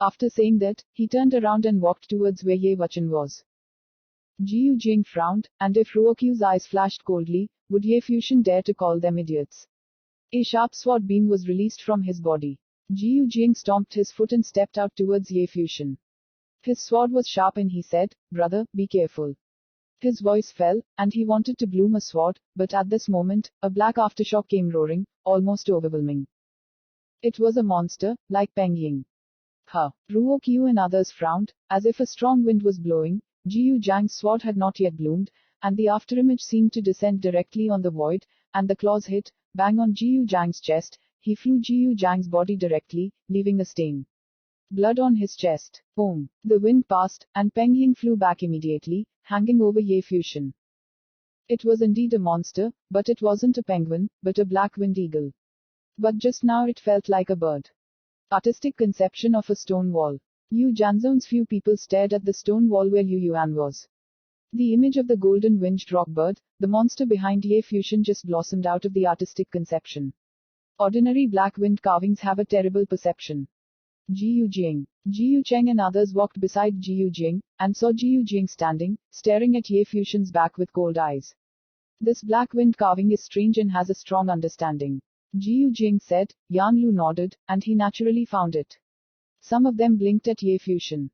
After saying that, he turned around and walked towards where Ye Wuchen was. Jiu Jing frowned, and if Ruokyu's eyes flashed coldly, would Ye Fuxian dare to call them idiots? A sharp sword beam was released from his body. Jiu Jing stomped his foot and stepped out towards Ye Fuxian. His sword was sharp and he said, Brother, be careful. His voice fell, and he wanted to bloom a sword, but at this moment, a black aftershock came roaring, almost overwhelming. It was a monster, like Peng Ying. Ruokyu and others frowned, as if a strong wind was blowing. Jiu Jiang's sword had not yet bloomed, and the afterimage seemed to descend directly on the void, and the claws hit, bang on Jiu Jiang's chest. He flew Jiu Jiang's body directly, leaving a stain. Blood on his chest. Boom. The wind passed, and Peng Ying flew back immediately, hanging over Ye Fuxian. It was indeed a monster, but it wasn't a penguin, but a black-winged eagle. But just now it felt like a bird. Artistic conception of a stone wall. Yu Janzong's few people stared at the stone wall where Yu Yuan was. The image of the golden winged rockbird, the monster behind Ye Fusion, just blossomed out of the artistic conception. Ordinary black wind carvings have a terrible perception. Ji Yu Jing. Ji Yu Cheng and others walked beside Ji Yu Jing, and saw Ji Yu Jing standing, staring at Ye Fusion's back with cold eyes. This black wind carving is strange and has a strong understanding. Ji Yu Jing said. Yan Lu nodded, and he naturally found it. Some of them blinked at Ye Fusion.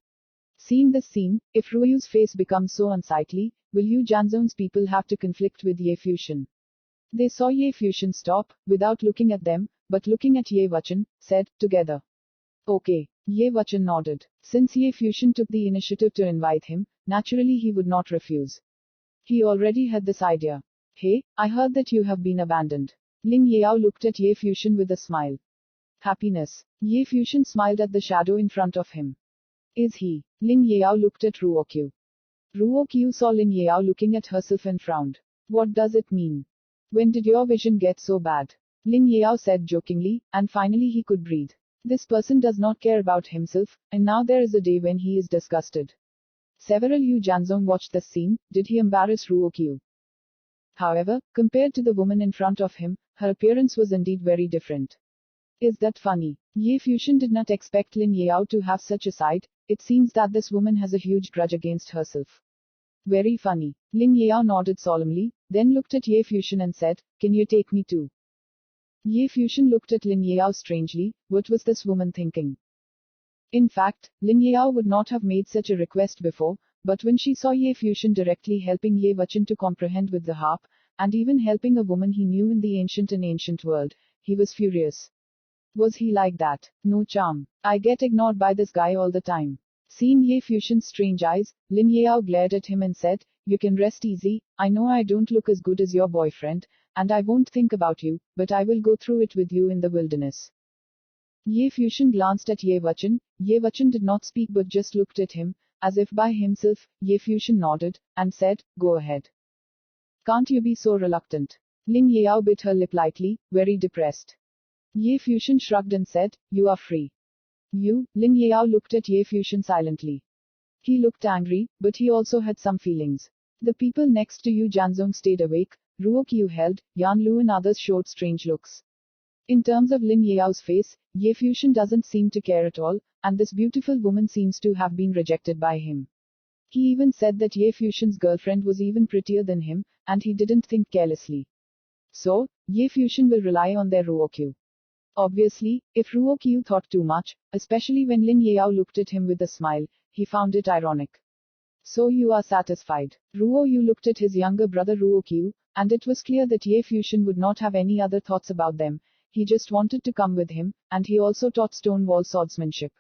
Seeing this scene, if Ruoyu's face becomes so unsightly, will Yu Janzong's people have to conflict with Ye Fusion? They saw Ye Fusion stop, without looking at them, but looking at Ye Wuchen, said, together. Okay. Ye Wuchen nodded. Since Ye Fusion took the initiative to invite him, naturally he would not refuse. He already had this idea. Hey, I heard that you have been abandoned. Ling Yao looked at Ye Fusion with a smile. Happiness. Ye Fusion smiled at the shadow in front of him. Is he? Ling Yao looked at Ruo Qiu. Ruo Qiu saw Ling Yao looking at herself and frowned. What does it mean? When did your vision get so bad? Ling Yao said jokingly, and finally he could breathe. This person does not care about himself, and now there is a day when he is disgusted. Several Yu Janzong watched the scene. Did he embarrass Ruo Qiu? However, compared to the woman in front of him, her appearance was indeed very different. Is that funny? Ye Fusion did not expect Lin Yao to have such a side. It seems that this woman has a huge grudge against herself. Very funny. Ling Yao nodded solemnly, then looked at Ye Fusion and said, Can you take me too? Ye Fusion looked at Lin Yao strangely. What was this woman thinking? In fact, Lin Yao would not have made such a request before, but when she saw Ye Fusion directly helping Ye Wuchen to comprehend with the harp, and even helping a woman he knew in the ancient world, he was furious. Was he like that? No charm. I get ignored by this guy all the time. Seeing Ye Fusion's strange eyes, Lin Yao glared at him and said, You can rest easy. I know I don't look as good as your boyfriend, and I won't think about you, but I will go through it with you in the wilderness. Ye Fusion glanced at Ye Wuchen. Ye Wuchen did not speak but just looked at him, as if by himself. Ye Fusion nodded, and said, Go ahead. Can't you be so reluctant? Ling Yao bit her lip lightly, very depressed. Ye Fusion shrugged and said, You are free. You? Ling Yao looked at Ye Fusion silently. He looked angry, but he also had some feelings. The people next to Yu Janzong stayed awake. Ruo Qiu held, Yan Lu and others showed strange looks. In terms of Lin Yao's face, Ye Fusion doesn't seem to care at all, and this beautiful woman seems to have been rejected by him. He even said that Ye Fusion's girlfriend was even prettier than him, and he didn't think carelessly. So, Ye Fusion will rely on their Ruo Qiu. Obviously, if Ruo Qiu thought too much, especially when Ling Yao looked at him with a smile, he found it ironic. So you are satisfied. Ruo Yu looked at his younger brother Ruo Qiu, and it was clear that Ye Fusion would not have any other thoughts about them. He just wanted to come with him, and he also taught Stonewall swordsmanship.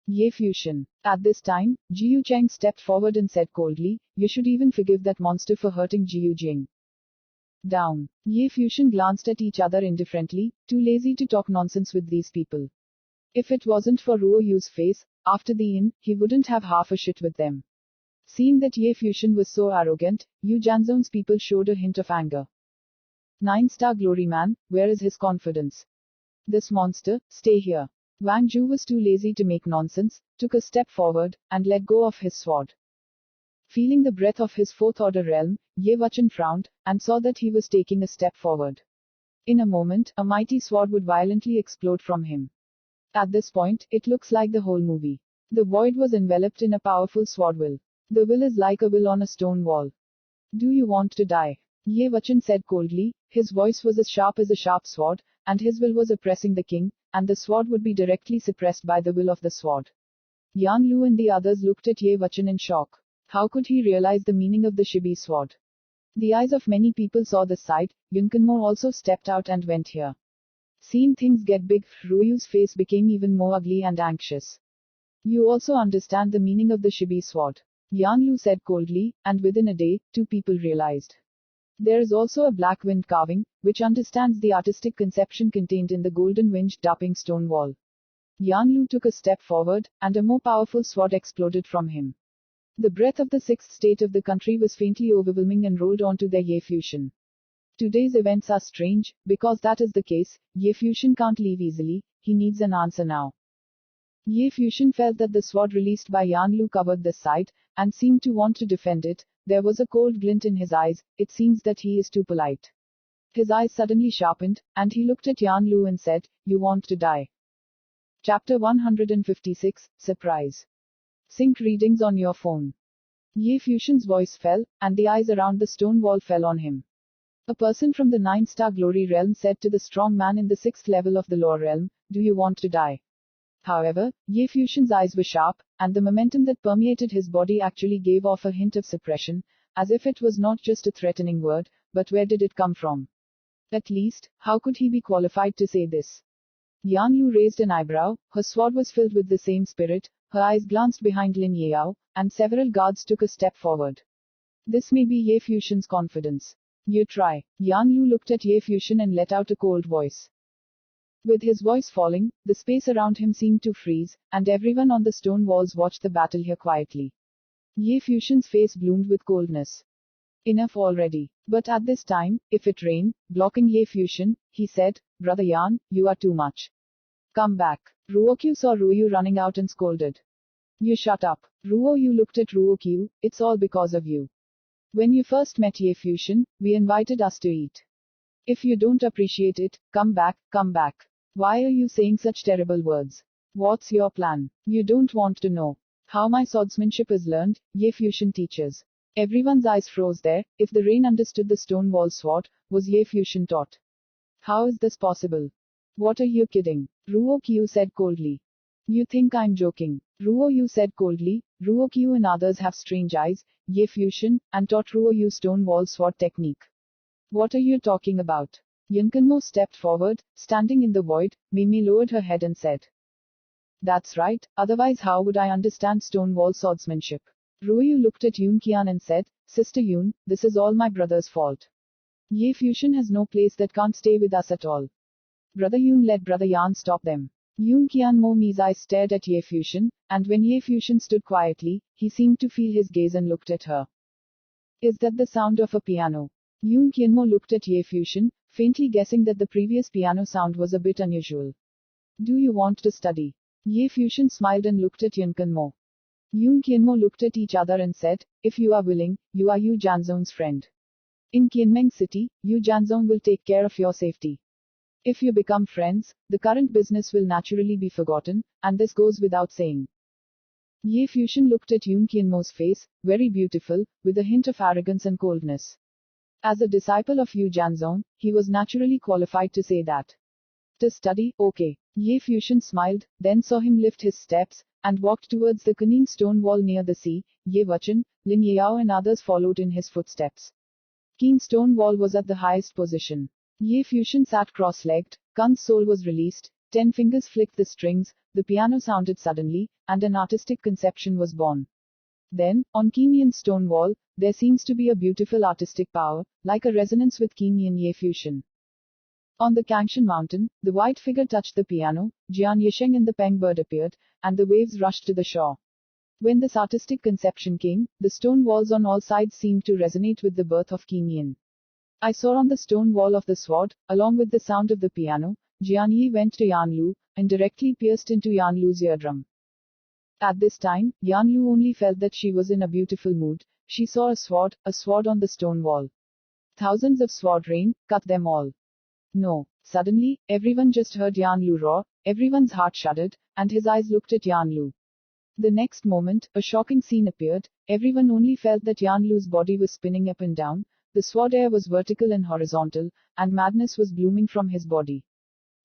Ye Fusion. At this time, Ji Yu Cheng stepped forward and said coldly, You should even forgive that monster for hurting Ji Yu Jing. Down. Ye Fusion glanced at each other indifferently, too lazy to talk nonsense with these people. If it wasn't for Ruo Yu's face, after the inn, he wouldn't have half a shit with them. Seeing that Ye Fusion was so arrogant, Yu Janzong's people showed a hint of anger. 9-star glory man, where is his confidence? This monster, stay here. Wang Zhu was too lazy to make nonsense, took a step forward, and let go of his sword. Feeling the breath of his fourth-order realm, Ye Wuchen frowned, and saw that he was taking a step forward. In a moment, a mighty sword would violently explode from him. At this point, it looks like the whole movie. The void was enveloped in a powerful sword will. The will is like a will on a stone wall. Do you want to die? Ye Wuchen said coldly. His voice was as sharp as a sharp sword, and his will was oppressing the king, and the sword would be directly suppressed by the will of the sword. Yan Lu and the others looked at Ye Wuchen in shock. How could he realize the meaning of the Shibi sword? The eyes of many people saw this sight. Yunkanmo also stepped out and went here. Seeing things get big, Ruoyu's face became even more ugly and anxious. You also understand the meaning of the Shibi sword? Yan Lu said coldly, and within a day, 2 people realized. There is also a black wind carving, which understands the artistic conception contained in the golden winged Daping stone wall. Yan Lu took a step forward, and a more powerful sword exploded from him. The breath of the 6th state of the country was faintly overwhelming and rolled onto their Ye Fusion. Today's events are strange, because that is the case. Ye Fusion can't leave easily, he needs an answer now. Ye Fusion felt that the sword released by Yan Lu covered this side, and seemed to want to defend it. There was a cold glint in his eyes. It seems that he is too polite. His eyes suddenly sharpened, and he looked at Yan Lu and said, "You want to die." Chapter 156, Surprise. Sync readings on your phone. Ye Fusion's voice fell, and the eyes around the stone wall fell on him. A person from the 9-star glory realm said to the strong man in the 6th level of the lore realm, "Do you want to die?" However, Ye Fusion's eyes were sharp, and the momentum that permeated his body actually gave off a hint of suppression, as if it was not just a threatening word, but where did it come from? At least, how could he be qualified to say this? Yan Lu raised an eyebrow, her sword was filled with the same spirit, her eyes glanced behind Lin Yao, and several guards took a step forward. This may be Ye Fusion's confidence. You try. Yan Lu looked at Ye Fusion and let out a cold voice. With his voice falling, the space around him seemed to freeze, and everyone on the stone walls watched the battle here quietly. Ye Fusion's face bloomed with coldness. Enough already. But at this time, if it rained, blocking Ye Fusion, he said, "Brother Yan, you are too much. Come back." Ruokyu saw Ruoyu running out and scolded. "You shut up." Ruoyu looked at Ruokyu, "It's all because of you. When you first met Ye Fusion, we invited us to eat. If you don't appreciate it, come back, come back. Why are you saying such terrible words? What's your plan? You don't want to know how my swordsmanship is learned," Ye Fusion teaches. Everyone's eyes froze there. If the rain understood the stone wall sword, was Ye Fusion taught? How is this possible? What are you kidding? Ruokyu said coldly. You think I'm joking? Ruoyu said coldly. Ruokyu and others have strange eyes, Ye Fusion, and taught Ruoyu stone wall sword technique. What are you talking about? Yunkanmo stepped forward, standing in the void. Mimi lowered her head and said, "That's right, otherwise how would I understand stone wall swordsmanship?" Ruoyu looked at Yun Qian and said, "Sister Yun, this is all my brother's fault. Ye Fusion has no place that can't stay with us at all." Brother Yun let Brother Yan stop them. Yun Qianmo's eyes stared at Ye Fusion, and when Ye Fusion stood quietly, he seemed to feel his gaze and looked at her. Is that the sound of a piano? Yun Qianmo looked at Ye Fusion, faintly guessing that the previous piano sound was a bit unusual. Do you want to study? Ye Fusion smiled and looked at Yun Qianmo. Yun Qianmo looked at each other and said, "If you are willing, you are Yu Janzong's friend. In Qianmeng City, Yu Janzong will take care of your safety. If you become friends, the current business will naturally be forgotten, and this goes without saying." Ye Fusion looked at Yun Qianmo's face, very beautiful, with a hint of arrogance and coldness. As a disciple of Yu Janzong, he was naturally qualified to say that. To study, okay. Ye Fusion smiled, then saw him lift his steps, and walked towards the cunning stone wall near the sea. Ye Wuchen, Lin Yao and others followed in his footsteps. Keen stone wall was at the highest position. Ye Fusion sat cross-legged, Kun's soul was released, 10 fingers flicked the strings, the piano sounded suddenly, and an artistic conception was born. Then, on Keemian stone wall, there seems to be a beautiful artistic power, like a resonance with Keemian Ye Fusion. On the Kangshan mountain, the white figure touched the piano, Jian Yisheng and the Peng bird appeared, and the waves rushed to the shore. When this artistic conception came, the stone walls on all sides seemed to resonate with the birth of Keemian. I saw on the stone wall of the sword, along with the sound of the piano, Jian Yi went to Yan Lu, and directly pierced into Yan Lu's eardrum. At this time, Yan Lu only felt that she was in a beautiful mood. She saw a sword on the stone wall. Thousands of sword rain, cut them all. No. Suddenly, everyone just heard Yan Lu roar, everyone's heart shuddered, and his eyes looked at Yan Lu. The next moment, a shocking scene appeared. Everyone only felt that Yan Lu's body was spinning up and down, the sword air was vertical and horizontal, and madness was blooming from his body.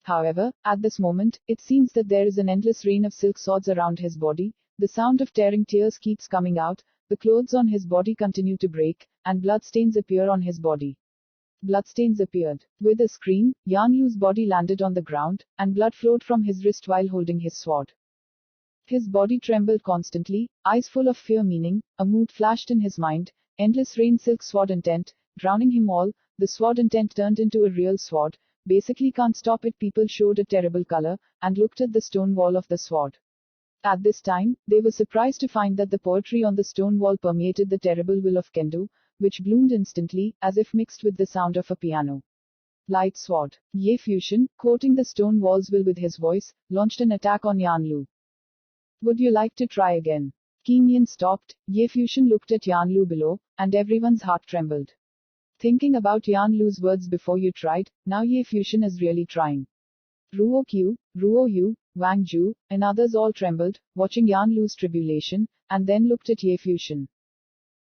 However, at this moment, it seems that there is an endless rain of silk swords around his body, the sound of tearing tears keeps coming out, the clothes on his body continue to break, and bloodstains appear on his body. Bloodstains appeared. With a scream, Yan Lu's body landed on the ground, and blood flowed from his wrist while holding his sword. His body trembled constantly, eyes full of fear, meaning, a mood flashed in his mind, endless rain silk sword intent, drowning him all, the sword intent turned into a real sword, basically can't stop it. People showed a terrible color, and looked at the stone wall of the sword. At this time, they were surprised to find that the poetry on the stone wall permeated the terrible will of Kendo, which bloomed instantly, as if mixed with the sound of a piano. Light sword. Ye Fusion, quoting the stone wall's will with his voice, launched an attack on Yan Lu. Would you like to try again? Kim Yin stopped. Ye Fusion looked at Yan Lu below, and everyone's heart trembled. Thinking about Yan Lu's words before you tried, now Ye Fusion is really trying. Ruo Qiu, Ruo Yu, Wang Zhu, and others all trembled, watching Yan Lu's tribulation, and then looked at Ye Fusion.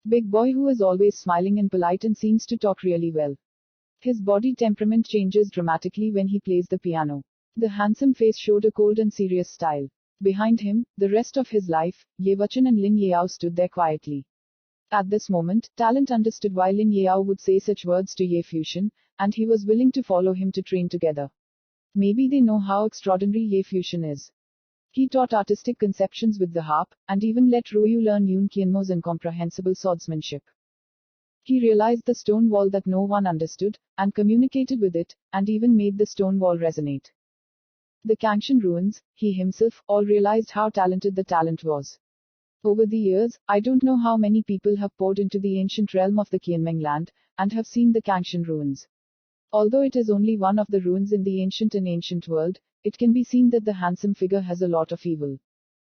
Big boy who is always smiling and polite and seems to talk really well. His body temperament changes dramatically when he plays the piano. The handsome face showed a cold and serious style. Behind him, the rest of his life, Ye Wuchen and Lin Yao stood there quietly. At this moment, Talent understood why Lin Yao would say such words to Ye Fusion, and he was willing to follow him to train together. Maybe they know how extraordinary Ye Fusion is. He taught artistic conceptions with the harp, and even let Ruoyu learn Yun Qianmo's incomprehensible swordsmanship. He realized the stone wall that no one understood, and communicated with it, and even made the stone wall resonate. The Kangshan ruins, he himself, all realized how talented the talent was. Over the years, I don't know how many people have poured into the ancient realm of the Qianmeng land, and have seen the Kangshan ruins. Although it is only one of the ruins in the ancient world, it can be seen that the handsome figure has a lot of evil.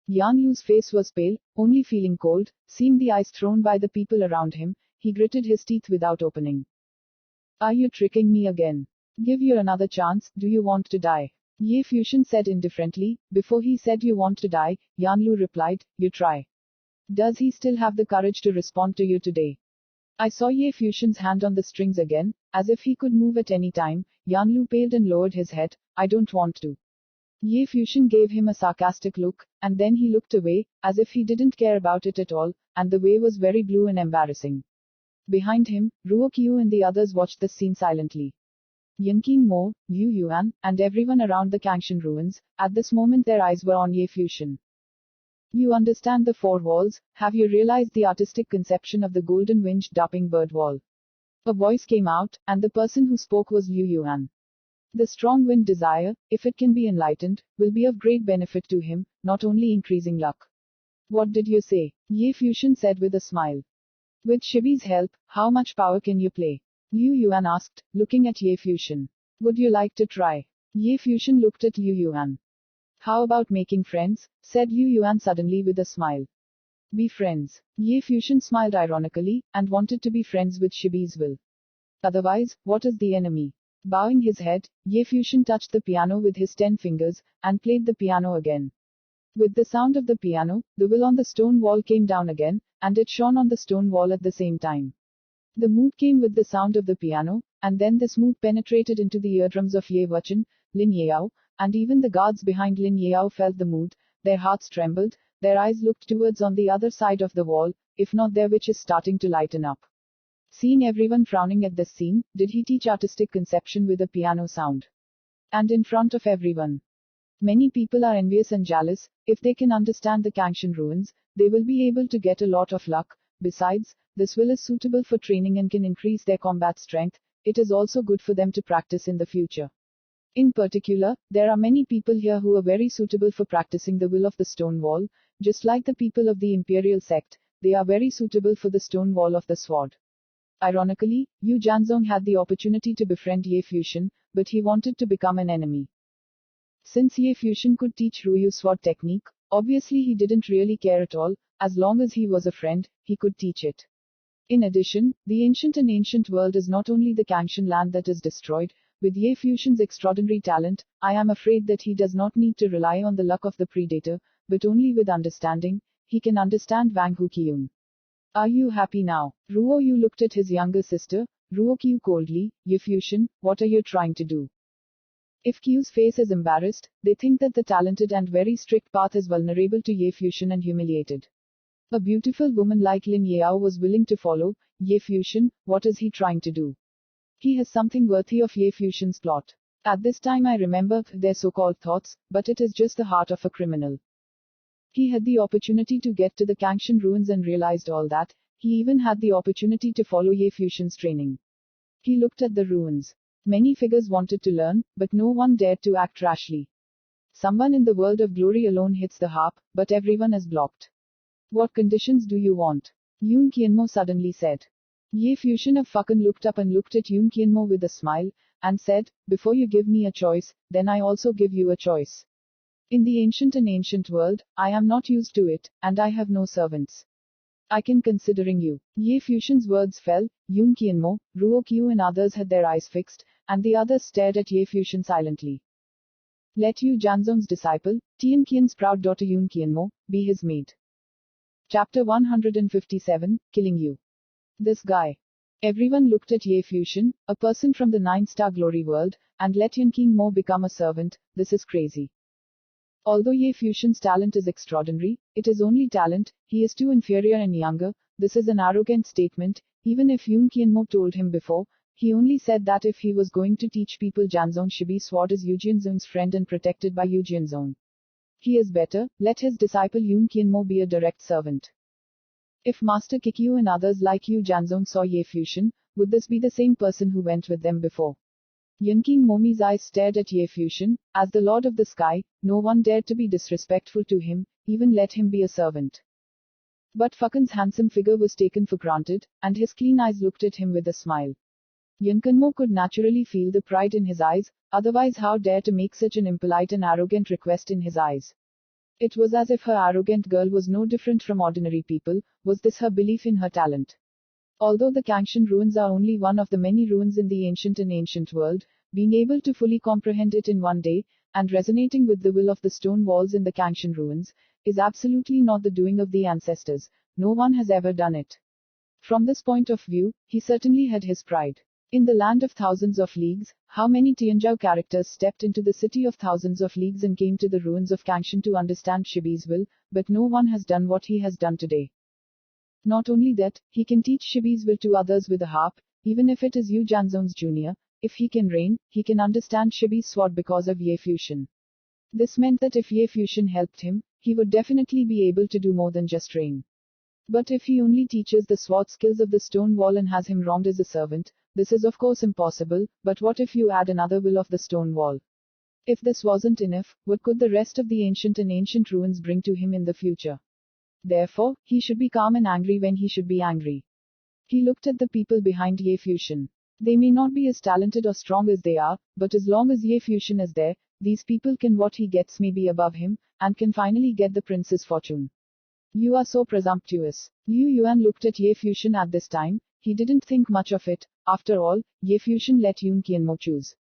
Yan Lu's face was pale, only feeling cold, seeing the ice thrown by the people around him, he gritted his teeth without opening. Are you tricking me again? Give you another chance, do you want to die? Ye Fusion said indifferently. Before he said you want to die, Yan Lu replied, you try. Does he still have the courage to respond to you today? I saw Ye Fusion's hand on the strings again, as if he could move at any time. Yan Lu paled and lowered his head. I don't want to. Ye Fusion gave him a sarcastic look, and then he looked away, as if he didn't care about it at all, and the way was very blue and embarrassing. Behind him, Ruo Qiu and the others watched the scene silently. Yan Qianmo, Liu Yuan, and everyone around the Kangshan ruins, at this moment their eyes were on Ye Fusion. You understand the four walls, have you realized the artistic conception of the golden winged darting bird wall? A voice came out, and the person who spoke was Liu Yuan. The strong wind desire, if it can be enlightened, will be of great benefit to him, not only increasing luck. What did you say? Ye Fusion said with a smile. With Shibi's help, how much power can you play? Liu Yuan asked, looking at Ye Fusion. Would you like to try? Ye Fusion looked at Liu Yuan. How about making friends? Said Liu Yuan suddenly with a smile. Be friends. Ye Fusion smiled ironically, and wanted to be friends with Shibi's will. Otherwise, what is the enemy? Bowing his head, Ye Fusion touched the piano with his 10 fingers, and played the piano again. With the sound of the piano, the will on the stone wall came down again, and it shone on the stone wall at the same time. The mood came with the sound of the piano, and then this mood penetrated into the eardrums of Ye Wuchen, Lin Yao, and even the guards behind Lin Yao felt the mood, their hearts trembled, their eyes looked towards on the other side of the wall, if not there, which is starting to lighten up. Seeing everyone frowning at this scene, did he teach artistic conception with a piano sound? And in front of everyone. Many people are envious and jealous. If they can understand the Kangshan ruins, they will be able to get a lot of luck. Besides, this will is suitable for training and can increase their combat strength. It is also good for them to practice in the future. In particular, there are many people here who are very suitable for practicing the will of the stone wall, just like the people of the imperial sect, they are very suitable for the stone wall of the sword. Ironically, Yu Janzong had the opportunity to befriend Ye Fusion, but he wanted to become an enemy. Since Ye Fusion could teach Ruoyu's sword technique, obviously he didn't really care at all. As long as he was a friend, he could teach it. In addition, the ancient world is not only the Kangshan land that is destroyed. With Ye Fusion's extraordinary talent, I am afraid that he does not need to rely on the luck of the predator, but only with understanding. He can understand Wang Huqiun. Are you happy now? Ruo Yu looked at his younger sister, Ruo Qiu coldly. Ye Fusion, what are you trying to do? If Qiu's face is embarrassed, they think that the talented and very strict path is vulnerable to Ye Fusion and humiliated. A beautiful woman like Lin Yao was willing to follow. Ye Fusion, what is he trying to do? He has something worthy of Ye Fusion's plot. At this time I remember their so-called thoughts, but it is just the heart of a criminal. He had the opportunity to get to the Kangshan ruins and realized all that. He even had the opportunity to follow Ye Fusion's training. He looked at the ruins. Many figures wanted to learn, but no one dared to act rashly. Someone in the world of glory alone hits the harp, but everyone is blocked. What conditions do you want? Yun Qianmo suddenly said. Ye Fusion of Fucking looked up and looked at Yun Qianmo with a smile, and said, before you give me a choice, then I also give you a choice. In the ancient world, I am not used to it, and I have no servants. I can considering you. Ye Fusion's words fell, Yun Qianmo, Ruo Qiu and others had their eyes fixed, and the others stared at Ye Fusion silently. Let Yu Janzong's disciple, Tian Qian's proud daughter Yun Qianmo, be his maid. Chapter 157, Killing You. This guy. Everyone looked at Ye Fusion, a person from the 9-star glory world, and let Yun Qianmo become a servant. This is crazy. Although Ye Fusion's talent is extraordinary, it is only talent, he is too inferior and younger. This is an arrogant statement. Even if Yun Qianmo told him before, he only said that if he was going to teach people Janzong Shibi Sword is Yu Jianzong's friend and protected by Yu Jianzong. He is better, let his disciple Yun Qianmo be a direct servant. If Master Kikyu and others like Yu Janzong saw Ye Fusion, would this be the same person who went with them before? Yun Qianmo's eyes stared at Ye Fusion. As the Lord of the Sky, no one dared to be disrespectful to him, even let him be a servant. But Fucken's handsome figure was taken for granted, and his clean eyes looked at him with a smile. Yun Qianmo could naturally feel the pride in his eyes, otherwise how dare to make such an impolite and arrogant request in his eyes. It was as if her arrogant girl was no different from ordinary people. Was this her belief in her talent? Although the Kangshan ruins are only one of the many ruins in the ancient world, being able to fully comprehend it in one day, and resonating with the will of the stone walls in the Kangshan ruins, is absolutely not the doing of the ancestors. No one has ever done it. From this point of view, he certainly had his pride. In the land of thousands of leagues, how many Tianzhou characters stepped into the city of thousands of leagues and came to the ruins of Kangshan to understand Shibi's will, but no one has done what he has done today. Not only that, he can teach Shibi's will to others with a harp, even if it is Yu Janzong's junior. If he can reign, he can understand Shibi's sword because of Ye Fusion. This meant that if Ye Fusion helped him, he would definitely be able to do more than just reign. But if he only teaches the sword skills of the stone wall and has him wronged as a servant, this is of course impossible. But what if you add another will of the stone wall? If this wasn't enough, what could the rest of the ancient ruins bring to him in the future? Therefore, he should be calm and angry when he should be angry. He looked at the people behind Ye Fusion. They may not be as talented or strong as they are, but as long as Ye Fusion is there, these people can what he gets may be above him, and can finally get the prince's fortune. You are so presumptuous. Liu Yuan looked at Ye Fusion at this time. He didn't think much of it. After all, Ye Fusion let Yun Qianmo choose.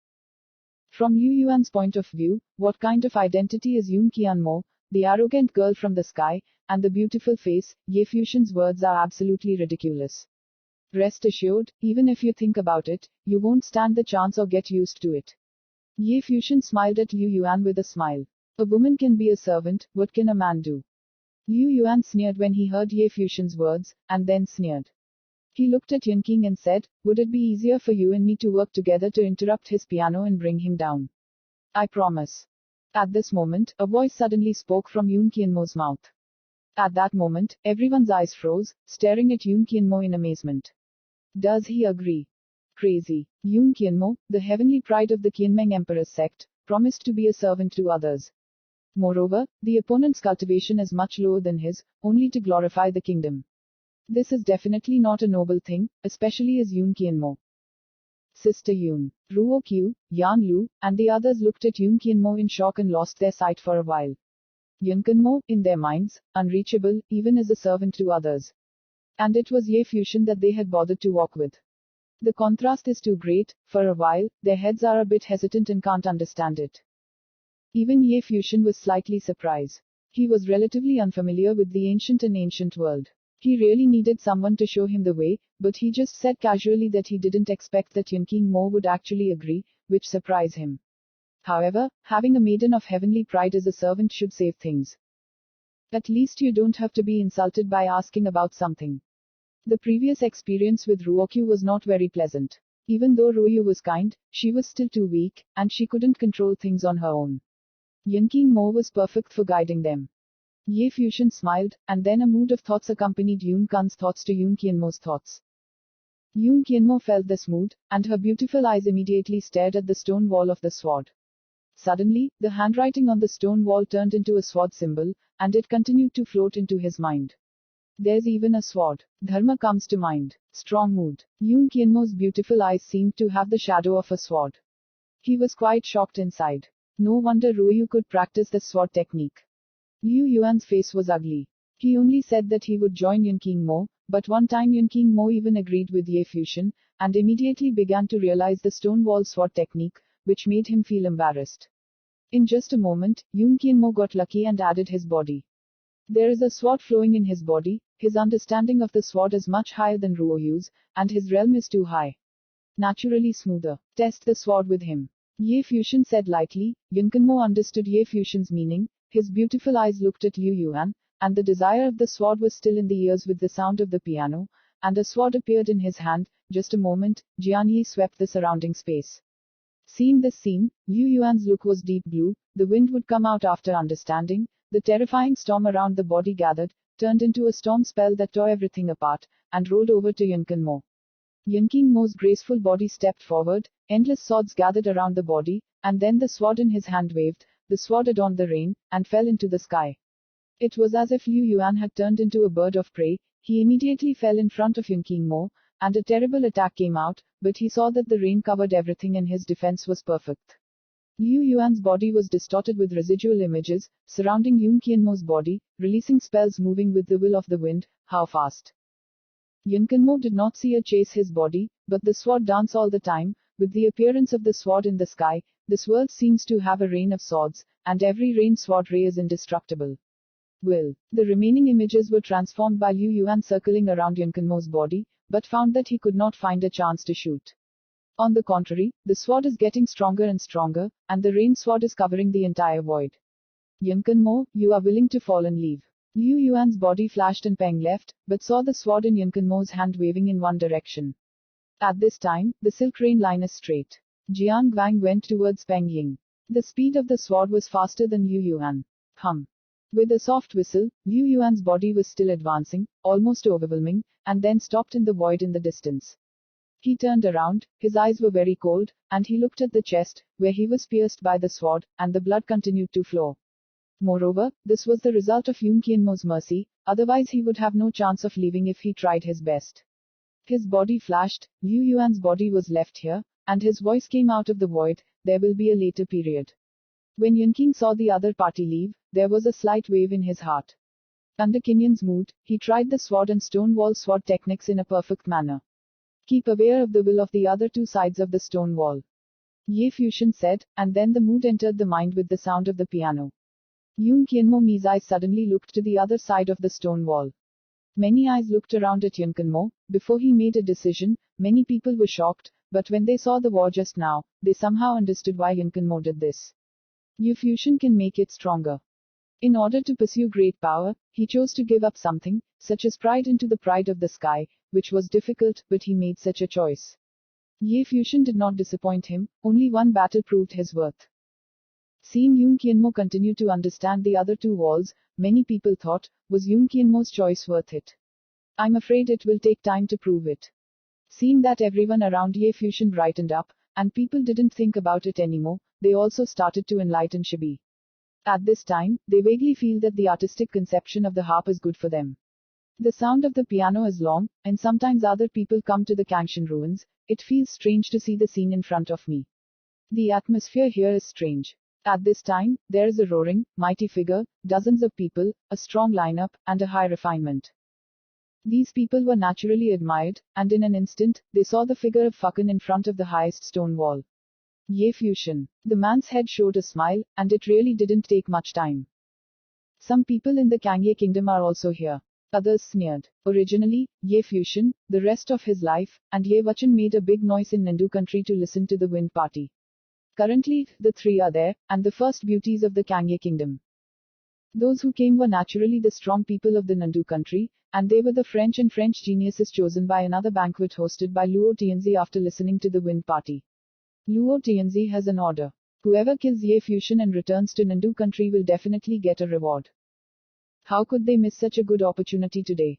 From Liu Yuan's point of view, what kind of identity is Yun Qianmo, the arrogant girl from the sky, and the beautiful face? Ye Fusion's words are absolutely ridiculous. Rest assured, even if you think about it, you won't stand the chance or get used to it. Ye Fusion smiled at Liu Yuan with a smile. A woman can be a servant, what can a man do? Liu Yuan sneered when he heard Ye Fusion's words, and then sneered. He looked at Yun King and said, would it be easier for you and me to work together to interrupt his piano and bring him down? I promise. At this moment, a voice suddenly spoke from Yun Qianmo's mouth. At that moment, everyone's eyes froze, staring at Yun Qianmo in amazement. Does he agree? Crazy. Yun Qianmo, the heavenly pride of the Qianmeng Emperor's sect, promised to be a servant to others. Moreover, the opponent's cultivation is much lower than his, only to glorify the kingdom. This is definitely not a noble thing, especially as Yun Qianmo. Sister Yun, Ruo Qiu, Yan Lu, and the others looked at Yun Qianmo in shock and lost their sight for a while. Yun Qianmo, in their minds, unreachable, even as a servant to others. And it was Ye Fusion that they had bothered to walk with. The contrast is too great. For a while, their heads are a bit hesitant and can't understand it. Even Ye Fusion was slightly surprised. He was relatively unfamiliar with the ancient world. He really needed someone to show him the way, but he just said casually that he didn't expect that Yun Qianmo would actually agree, which surprised him. However, having a maiden of heavenly pride as a servant should save things. At least you don't have to be insulted by asking about something. The previous experience with Ruokyu was not very pleasant. Even though Ruoyu was kind, she was still too weak, and she couldn't control things on her own. Yun Qianmo was perfect for guiding them. Ye Fusion smiled, and then a mood of thoughts accompanied Yun Kan's thoughts to Yun Qianmo's thoughts. Yun Qianmo felt this mood, and her beautiful eyes immediately stared at the stone wall of the sword. Suddenly, the handwriting on the stone wall turned into a sword symbol, and it continued to float into his mind. There's even a sword. Dharma comes to mind. Strong mood. Yun Qianmo's beautiful eyes seemed to have the shadow of a sword. He was quite shocked inside. No wonder Ruoyu could practice the sword technique. Liu Yuan's face was ugly. He only said that he would join Yun King Mo, but one time Yun King Mo even agreed with Ye Fusion, and immediately began to realize the stone wall sword technique, which made him feel embarrassed. In just a moment, Yun King Mo got lucky and added his body. There is a sword flowing in his body, his understanding of the sword is much higher than Ruoyu's, and his realm is too high. Naturally smoother. Test the sword with him. Ye Fusion said lightly. Yun King Mo understood Ye Fusion's meaning, his beautiful eyes looked at Liu Yuan, and the desire of the sword was still in the ears with the sound of the piano, and a sword appeared in his hand. Just a moment, Jian Yi swept the surrounding space. Seeing this scene, Liu Yuan's look was deep blue, the wind would come out after understanding, the terrifying storm around the body gathered, turned into a storm spell that tore everything apart, and rolled over to Yun King Mo. Yun King Mo's graceful body stepped forward, endless swords gathered around the body, and then the sword in his hand waved, the sword adorned the rain, and fell into the sky. It was as if Liu Yuan had turned into a bird of prey. He immediately fell in front of Yun King Mo, and a terrible attack came out, but he saw that the rain covered everything and his defense was perfect. Liu Yuan's body was distorted with residual images, surrounding Yun King Mo's body, releasing spells moving with the will of the wind. How fast? Yun King Mo did not see or chase his body, but the sword dance all the time. With the appearance of the sword in the sky, this world seems to have a rain of swords, and every rain sword ray is indestructible. Will. The remaining images were transformed by Liu Yuan circling around Yun King Mo's body, but found that he could not find a chance to shoot. On the contrary, the sword is getting stronger and stronger, and the rain sword is covering the entire void. Yun King Mo, you are willing to fall and leave. Liu Yuan's body flashed and Peng left, but saw the sword in Yun King Mo's hand waving in one direction. At this time, the silk rain line is straight. Jian Guang went towards Peng Ying. The speed of the sword was faster than Liu Yuan. Hum. With a soft whistle, Liu Yuan's body was still advancing, almost overwhelming, and then stopped in the void in the distance. He turned around, his eyes were very cold, and he looked at the chest, where he was pierced by the sword, and the blood continued to flow. Moreover, this was the result of Yun King Mo's mercy, otherwise he would have no chance of leaving if he tried his best. His body flashed, Liu Yuan's body was left here, and his voice came out of the void, there will be a later period. When Yun King saw the other party leave, there was a slight wave in his heart. Under Kinyan's mood, he tried the sword and stone wall sword techniques in a perfect manner. Keep aware of the will of the other two sides of the stone wall. Ye Fusion said, and then the mood entered the mind with the sound of the piano. Yun King Mo's eyes suddenly looked to the other side of the stone wall. Many eyes looked around at Yun King Mo. Before he made a decision, many people were shocked, but when they saw the war just now, they somehow understood why Yun King Mo did this. Ye Fusion can make it stronger. In order to pursue great power, he chose to give up something, such as pride into the pride of the sky, which was difficult, but he made such a choice. Ye Fusion did not disappoint him, only one battle proved his worth. Seeing Yun King Mo continue to understand the other two walls, many people thought, was Yun King Mo's choice worth it? I'm afraid it will take time to prove it. Seeing that everyone around Ye Fusion brightened up, and people didn't think about it anymore, they also started to enlighten Shibi. At this time, they vaguely feel that the artistic conception of the harp is good for them. The sound of the piano is long, and sometimes other people come to the Kangshan ruins. It feels strange to see the scene in front of me. The atmosphere here is strange. At this time, there is a roaring, mighty figure, dozens of people, a strong lineup, and a high refinement. These people were naturally admired, and in an instant, they saw the figure of Fucking in front of the highest stone wall. Ye Fusion. The man's head showed a smile, and it really didn't take much time. Some people in the Kangye kingdom are also here. Others sneered. Originally, Ye Fusion, the rest of his life, and Ye Wachan made a big noise in Nandu country to listen to the wind party. Currently, the three are there, and the first beauties of the Kangye kingdom. Those who came were naturally the strong people of the Nandu country, and they were the French and French geniuses chosen by another banquet hosted by Luo Tianzi after listening to the wind party. Luo Tianzi has an order. Whoever kills Ye Fusion and returns to Nandu country will definitely get a reward. How could they miss such a good opportunity today?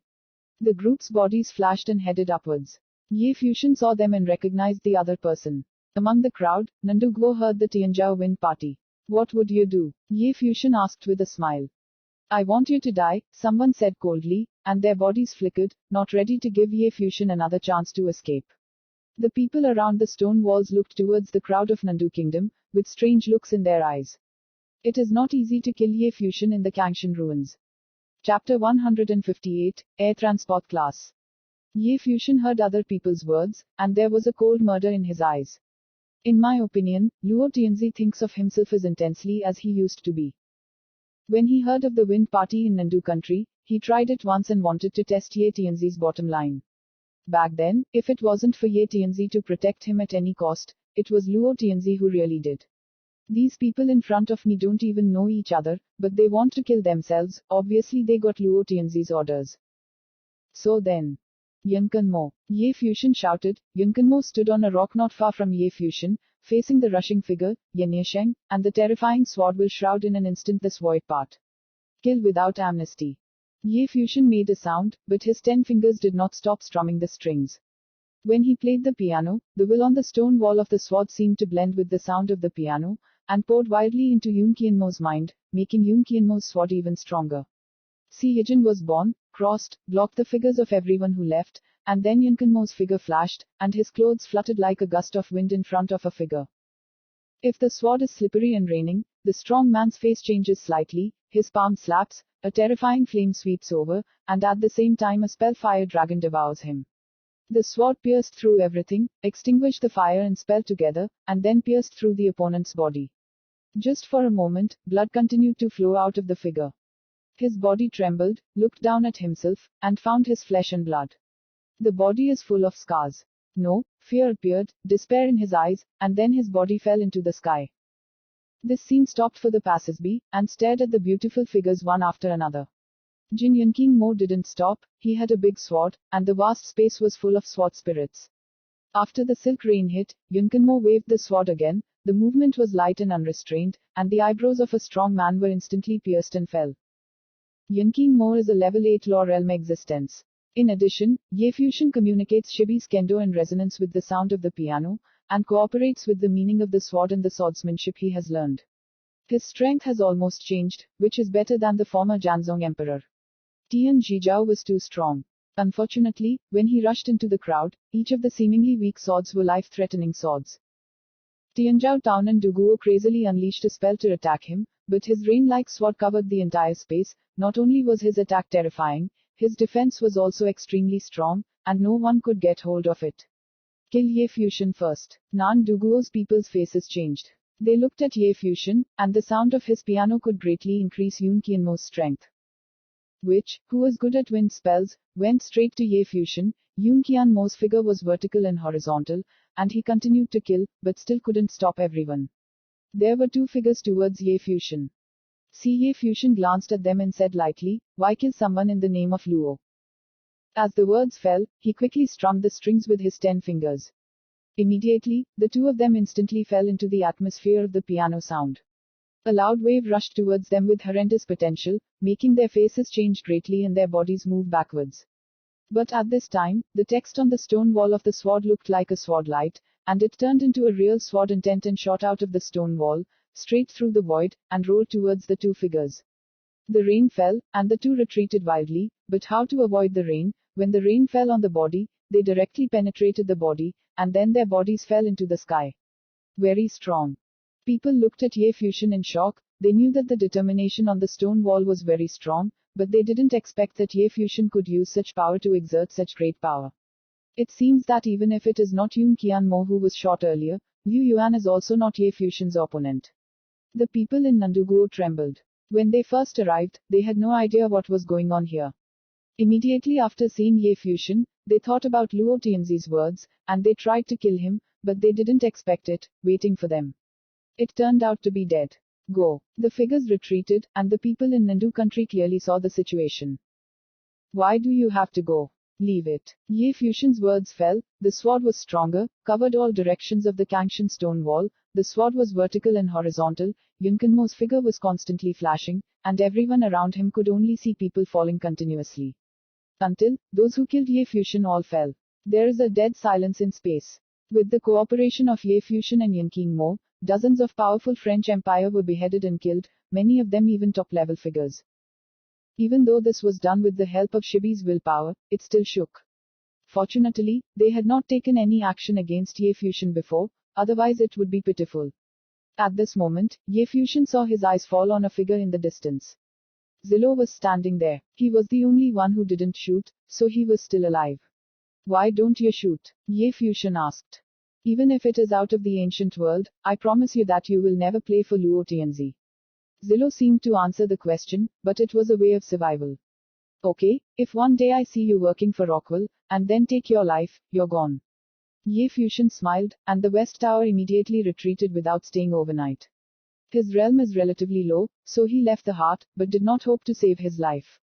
The group's bodies flashed and headed upwards. Ye Fusion saw them and recognized the other person. Among the crowd, Nandu Guo heard the Tianzhao wind party. What would you do? Ye Fusion asked with a smile. I want you to die, someone said coldly, and their bodies flickered, not ready to give Ye Fusion another chance to escape. The people around the stone walls looked towards the crowd of Nandu Kingdom, with strange looks in their eyes. It is not easy to kill Ye Fusion in the Kangshan ruins. Chapter 158, Air Transport Class. Ye Fusion heard other people's words, and there was a cold murder in his eyes. In my opinion, Luo Tianzi thinks of himself as intensely as he used to be. When he heard of the wind party in Nandu country, he tried it once and wanted to test Ye Tianzi's bottom line. Back then, if it wasn't for Ye Tianzi to protect him at any cost, it was Luo Tianzi who really did. These people in front of me don't even know each other, but they want to kill themselves. Obviously they got Luo Tianzi's orders. So then, Yankanmo, Ye Fusion shouted. Yankanmo stood on a rock not far from Ye Fusion, facing the rushing figure, Yanyesheng, and the terrifying sword will shroud in an instant this void part. Kill without amnesty. Ye Fusion made a sound, but his 10 fingers did not stop strumming the strings. When he played the piano, the will on the stone wall of the sword seemed to blend with the sound of the piano, and poured wildly into Yun Qianmo's mind, making Yun Qianmo's sword even stronger. Si Yijin was born, crossed, blocked the figures of everyone who left, and then Yankanmo's figure flashed, and his clothes fluttered like a gust of wind in front of a figure. If the sword is slippery and raining, the strong man's face changes slightly, his palm slaps, a terrifying flame sweeps over, and at the same time a spellfire dragon devours him. The sword pierced through everything, extinguished the fire and spell together, and then pierced through the opponent's body. Just for a moment, blood continued to flow out of the figure. His body trembled, looked down at himself, and found his flesh and blood. The body is full of scars. No, fear appeared, despair in his eyes, and then his body fell into the sky. This scene stopped for the passers-by, and stared at the beautiful figures one after another. Jin Yanqingmo didn't stop. He had a big sword, and the vast space was full of sword spirits. After the silk rain hit, Yanqingmo waved the sword again. The movement was light and unrestrained, and the eyebrows of a strong man were instantly pierced and fell. Yanqingmo is a level 8 law realm existence. In addition, Ye Fusion communicates Shibi's kendo in resonance with the sound of the piano, and cooperates with the meaning of the sword and the swordsmanship he has learned. His strength has almost changed, which is better than the former Janzong emperor. Tian Zhijiao was too strong. Unfortunately, when he rushed into the crowd, each of the seemingly weak swords were life-threatening swords. Tianzhao Town and Duguo crazily unleashed a spell to attack him, but his rain-like sword covered the entire space. Not only was his attack terrifying, his defense was also extremely strong, and no one could get hold of it. Kill Ye Fusion first. Nan Duguo's people's faces changed. They looked at Ye Fusion, and the sound of his piano could greatly increase Yun Qianmo's strength. Witch, who was good at wind spells, went straight to Ye Fusion. Yun Qianmo's figure was vertical and horizontal, and he continued to kill, but still couldn't stop everyone. There were 2 figures towards Ye Fusion. Ye Fusion glanced at them and said lightly, "Why kill someone in the name of Luo?" As the words fell, he quickly strummed the strings with his 10 fingers. Immediately, the 2 of them instantly fell into the atmosphere of the piano sound. A loud wave rushed towards them with horrendous potential, making their faces change greatly and their bodies move backwards. But at this time, the text on the stone wall of the sword looked like a sword light, and it turned into a real sword intent and shot out of the stone wall, straight through the void, and rolled towards the 2 figures. The rain fell, and the 2 retreated wildly, but how to avoid the rain? When the rain fell on the body, they directly penetrated the body, and then their bodies fell into the sky. Very strong. People looked at Ye Fusion in shock. They knew that the determination on the stone wall was very strong, but they didn't expect that Ye Fusion could use such power to exert such great power. It seems that even if it is not Yun Qianmo who was shot earlier, Liu Yuan is also not Ye Fusion's opponent. The people in Nanduguo trembled. When they first arrived, they had no idea what was going on here. Immediately after seeing Ye Fusion, they thought about Luo Tianzi's words, and they tried to kill him, but they didn't expect it, waiting for them. It turned out to be dead. Go. The figures retreated, and the people in Nandu country clearly saw the situation. Why do you have to go? Leave it. Ye Fusion's words fell. The sword was stronger, covered all directions of the Kangshan stone wall. The sword was vertical and horizontal. Yankanmo's figure was constantly flashing, and everyone around him could only see people falling continuously. Until, those who killed Ye Fusion all fell. There is a dead silence in space. With the cooperation of Ye Fusion and Yanqingmo, dozens of powerful French Empire were beheaded and killed, many of them even top-level figures. Even though this was done with the help of Shibi's willpower, it still shook. Fortunately, they had not taken any action against Ye Fusion before, otherwise it would be pitiful. At this moment, Ye Fusion saw his eyes fall on a figure in the distance. Zillo was standing there. He was the only one who didn't shoot, so he was still alive. Why don't you shoot? Ye Fusion asked. Even if it is out of the ancient world, I promise you that you will never play for Luo Tianzi. Zillo seemed to answer the question, but it was a way of survival. Okay, if one day I see you working for Rockwell, and then take your life, you're gone. Ye Fusion smiled, and the West Tower immediately retreated without staying overnight. His realm is relatively low, so he left the heart, but did not hope to save his life.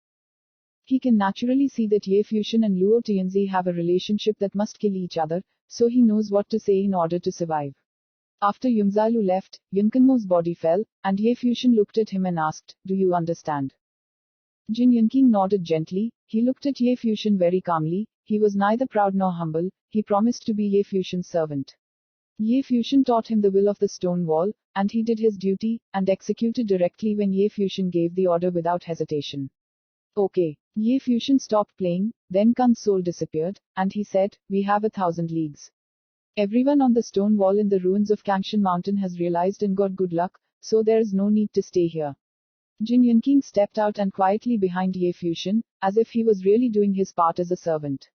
He can naturally see that Ye Fusion and Luo Tianzi have a relationship that must kill each other, so he knows what to say in order to survive. After Yungzalu left, Yunkinmo's body fell, and Ye Fusion looked at him and asked, "Do you understand?" Jin Yunqing nodded gently. He looked at Ye Fusion very calmly. He was neither proud nor humble. He promised to be Ye Fusion's servant. Ye Fusion taught him the will of the stone wall, and he did his duty, and executed directly when Ye Fusion gave the order without hesitation. Okay. Ye Fusion stopped playing, then Khan's soul disappeared, and he said, "We have 1,000 leagues. Everyone on the stone wall in the ruins of Kangshan Mountain has realized and got good luck, so there is no need to stay here." Jin Yunqing stepped out and quietly behind Ye Fusion, as if he was really doing his part as a servant.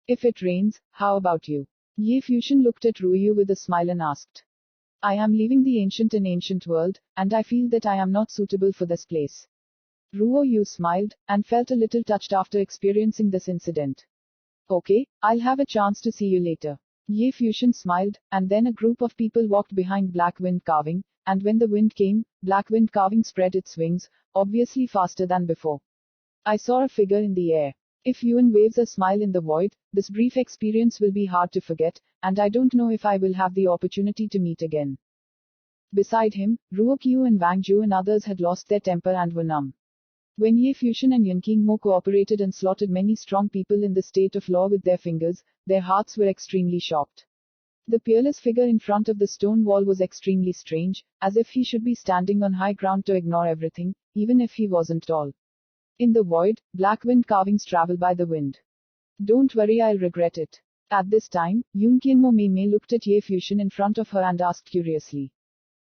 "If it rains, how about you?" Ye Fusion looked at Ruoyu with a smile and asked. "I am leaving the ancient world, and I feel that I am not suitable for this place." Ruoyu smiled, and felt a little touched after experiencing this incident. "Okay, I'll have a chance to see you later." Ye Fusion smiled, and then a group of people walked behind Black Wind Carving, and when the wind came, Black Wind Carving spread its wings, obviously faster than before. I saw a figure in the air. If Yuan waves a smile in the void, this brief experience will be hard to forget, and I don't know if I will have the opportunity to meet again. Beside him, Ruo Qiu and Wang Zhu and others had lost their temper and were numb. When Ye Fusion and Yunqing Mo cooperated and slaughtered many strong people in the state of law with their fingers, their hearts were extremely shocked. The peerless figure in front of the stone wall was extremely strange, as if he should be standing on high ground to ignore everything, even if he wasn't tall. In the void, black wind carvings travel by the wind. Don't worry, I'll regret it. At this time, Yunqianmo Mei looked at Ye Fusion in front of her and asked curiously.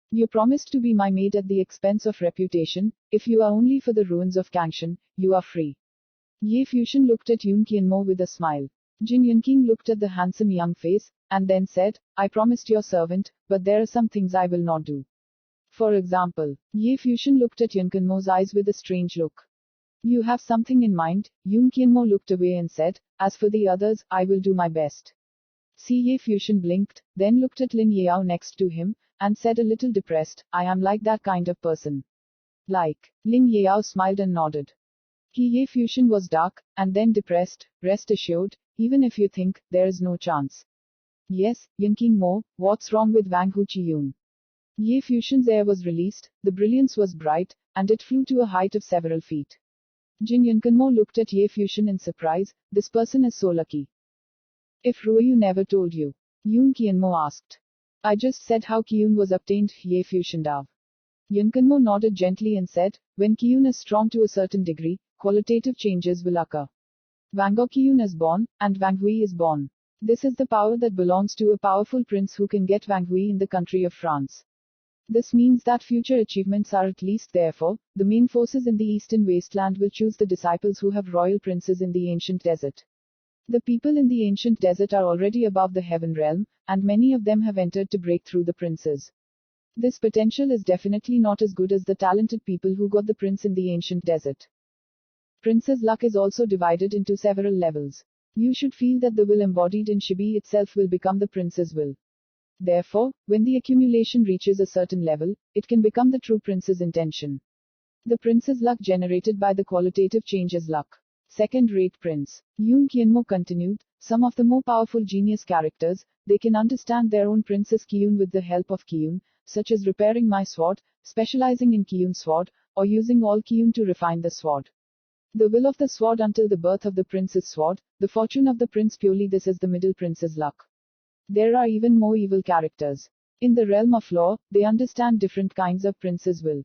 You promised to be my maid at the expense of reputation. If you are only for the ruins of Kangshan, you are free. Ye Fusion looked at Yunqianmo with a smile. Jin Yunqing looked at the handsome young face, and then said, I promised your servant, but there are some things I will not do. For example, Ye Fusion looked at Yunqianmo's eyes with a strange look. You have something in mind? Yunqianmo looked away and said, as for the others, I will do my best. Ye Fusion blinked, then looked at Lin Yao next to him, and said a little depressed, I am like that kind of person. Like. Lin Yao smiled and nodded. Ye Fusion was dark, and then depressed. Rest assured, even if you think, there is no chance. Yes, Yunqianmo, what's wrong with Wang Huqiyun? Ye Fusion's air was released, the brilliance was bright, and it flew to a height of several feet. Jin Yunqianmo looked at Ye Fusion in surprise, this person is so lucky. If Ruoyu never told you? Yunqianmo asked. I just said how Qiyun was obtained, Ye Fusion Dav. Yunqianmo nodded gently and said, when Qiyun is strong to a certain degree, qualitative changes will occur. Wang Qiyun is born, and Wang Hui is born. This is the power that belongs to a powerful prince who can get Wang Hui in the country of France. This means that future achievements are at least therefore, the main forces in the eastern wasteland will choose the disciples who have royal princes in the ancient desert. The people in the ancient desert are already above the heaven realm, and many of them have entered to break through the princes. This potential is definitely not as good as the talented people who got the prince in the ancient desert. Prince's luck is also divided into several levels. You should feel that the will embodied in Shibi itself will become the prince's will. Therefore, when the accumulation reaches a certain level, it can become the true prince's intention. The prince's luck generated by the qualitative change is luck. Second-rate prince. Yunqianmo continued, some of the more powerful genius characters, they can understand their own prince's Qiyun with the help of Qiyun, such as repairing my sword, specializing in Qiyun sword, or using all Qiyun to refine the sword. The will of the sword until the birth of the prince's sword, the fortune of the prince purely this is the middle prince's luck. There are even more evil characters. In the realm of law, they understand different kinds of prince's will.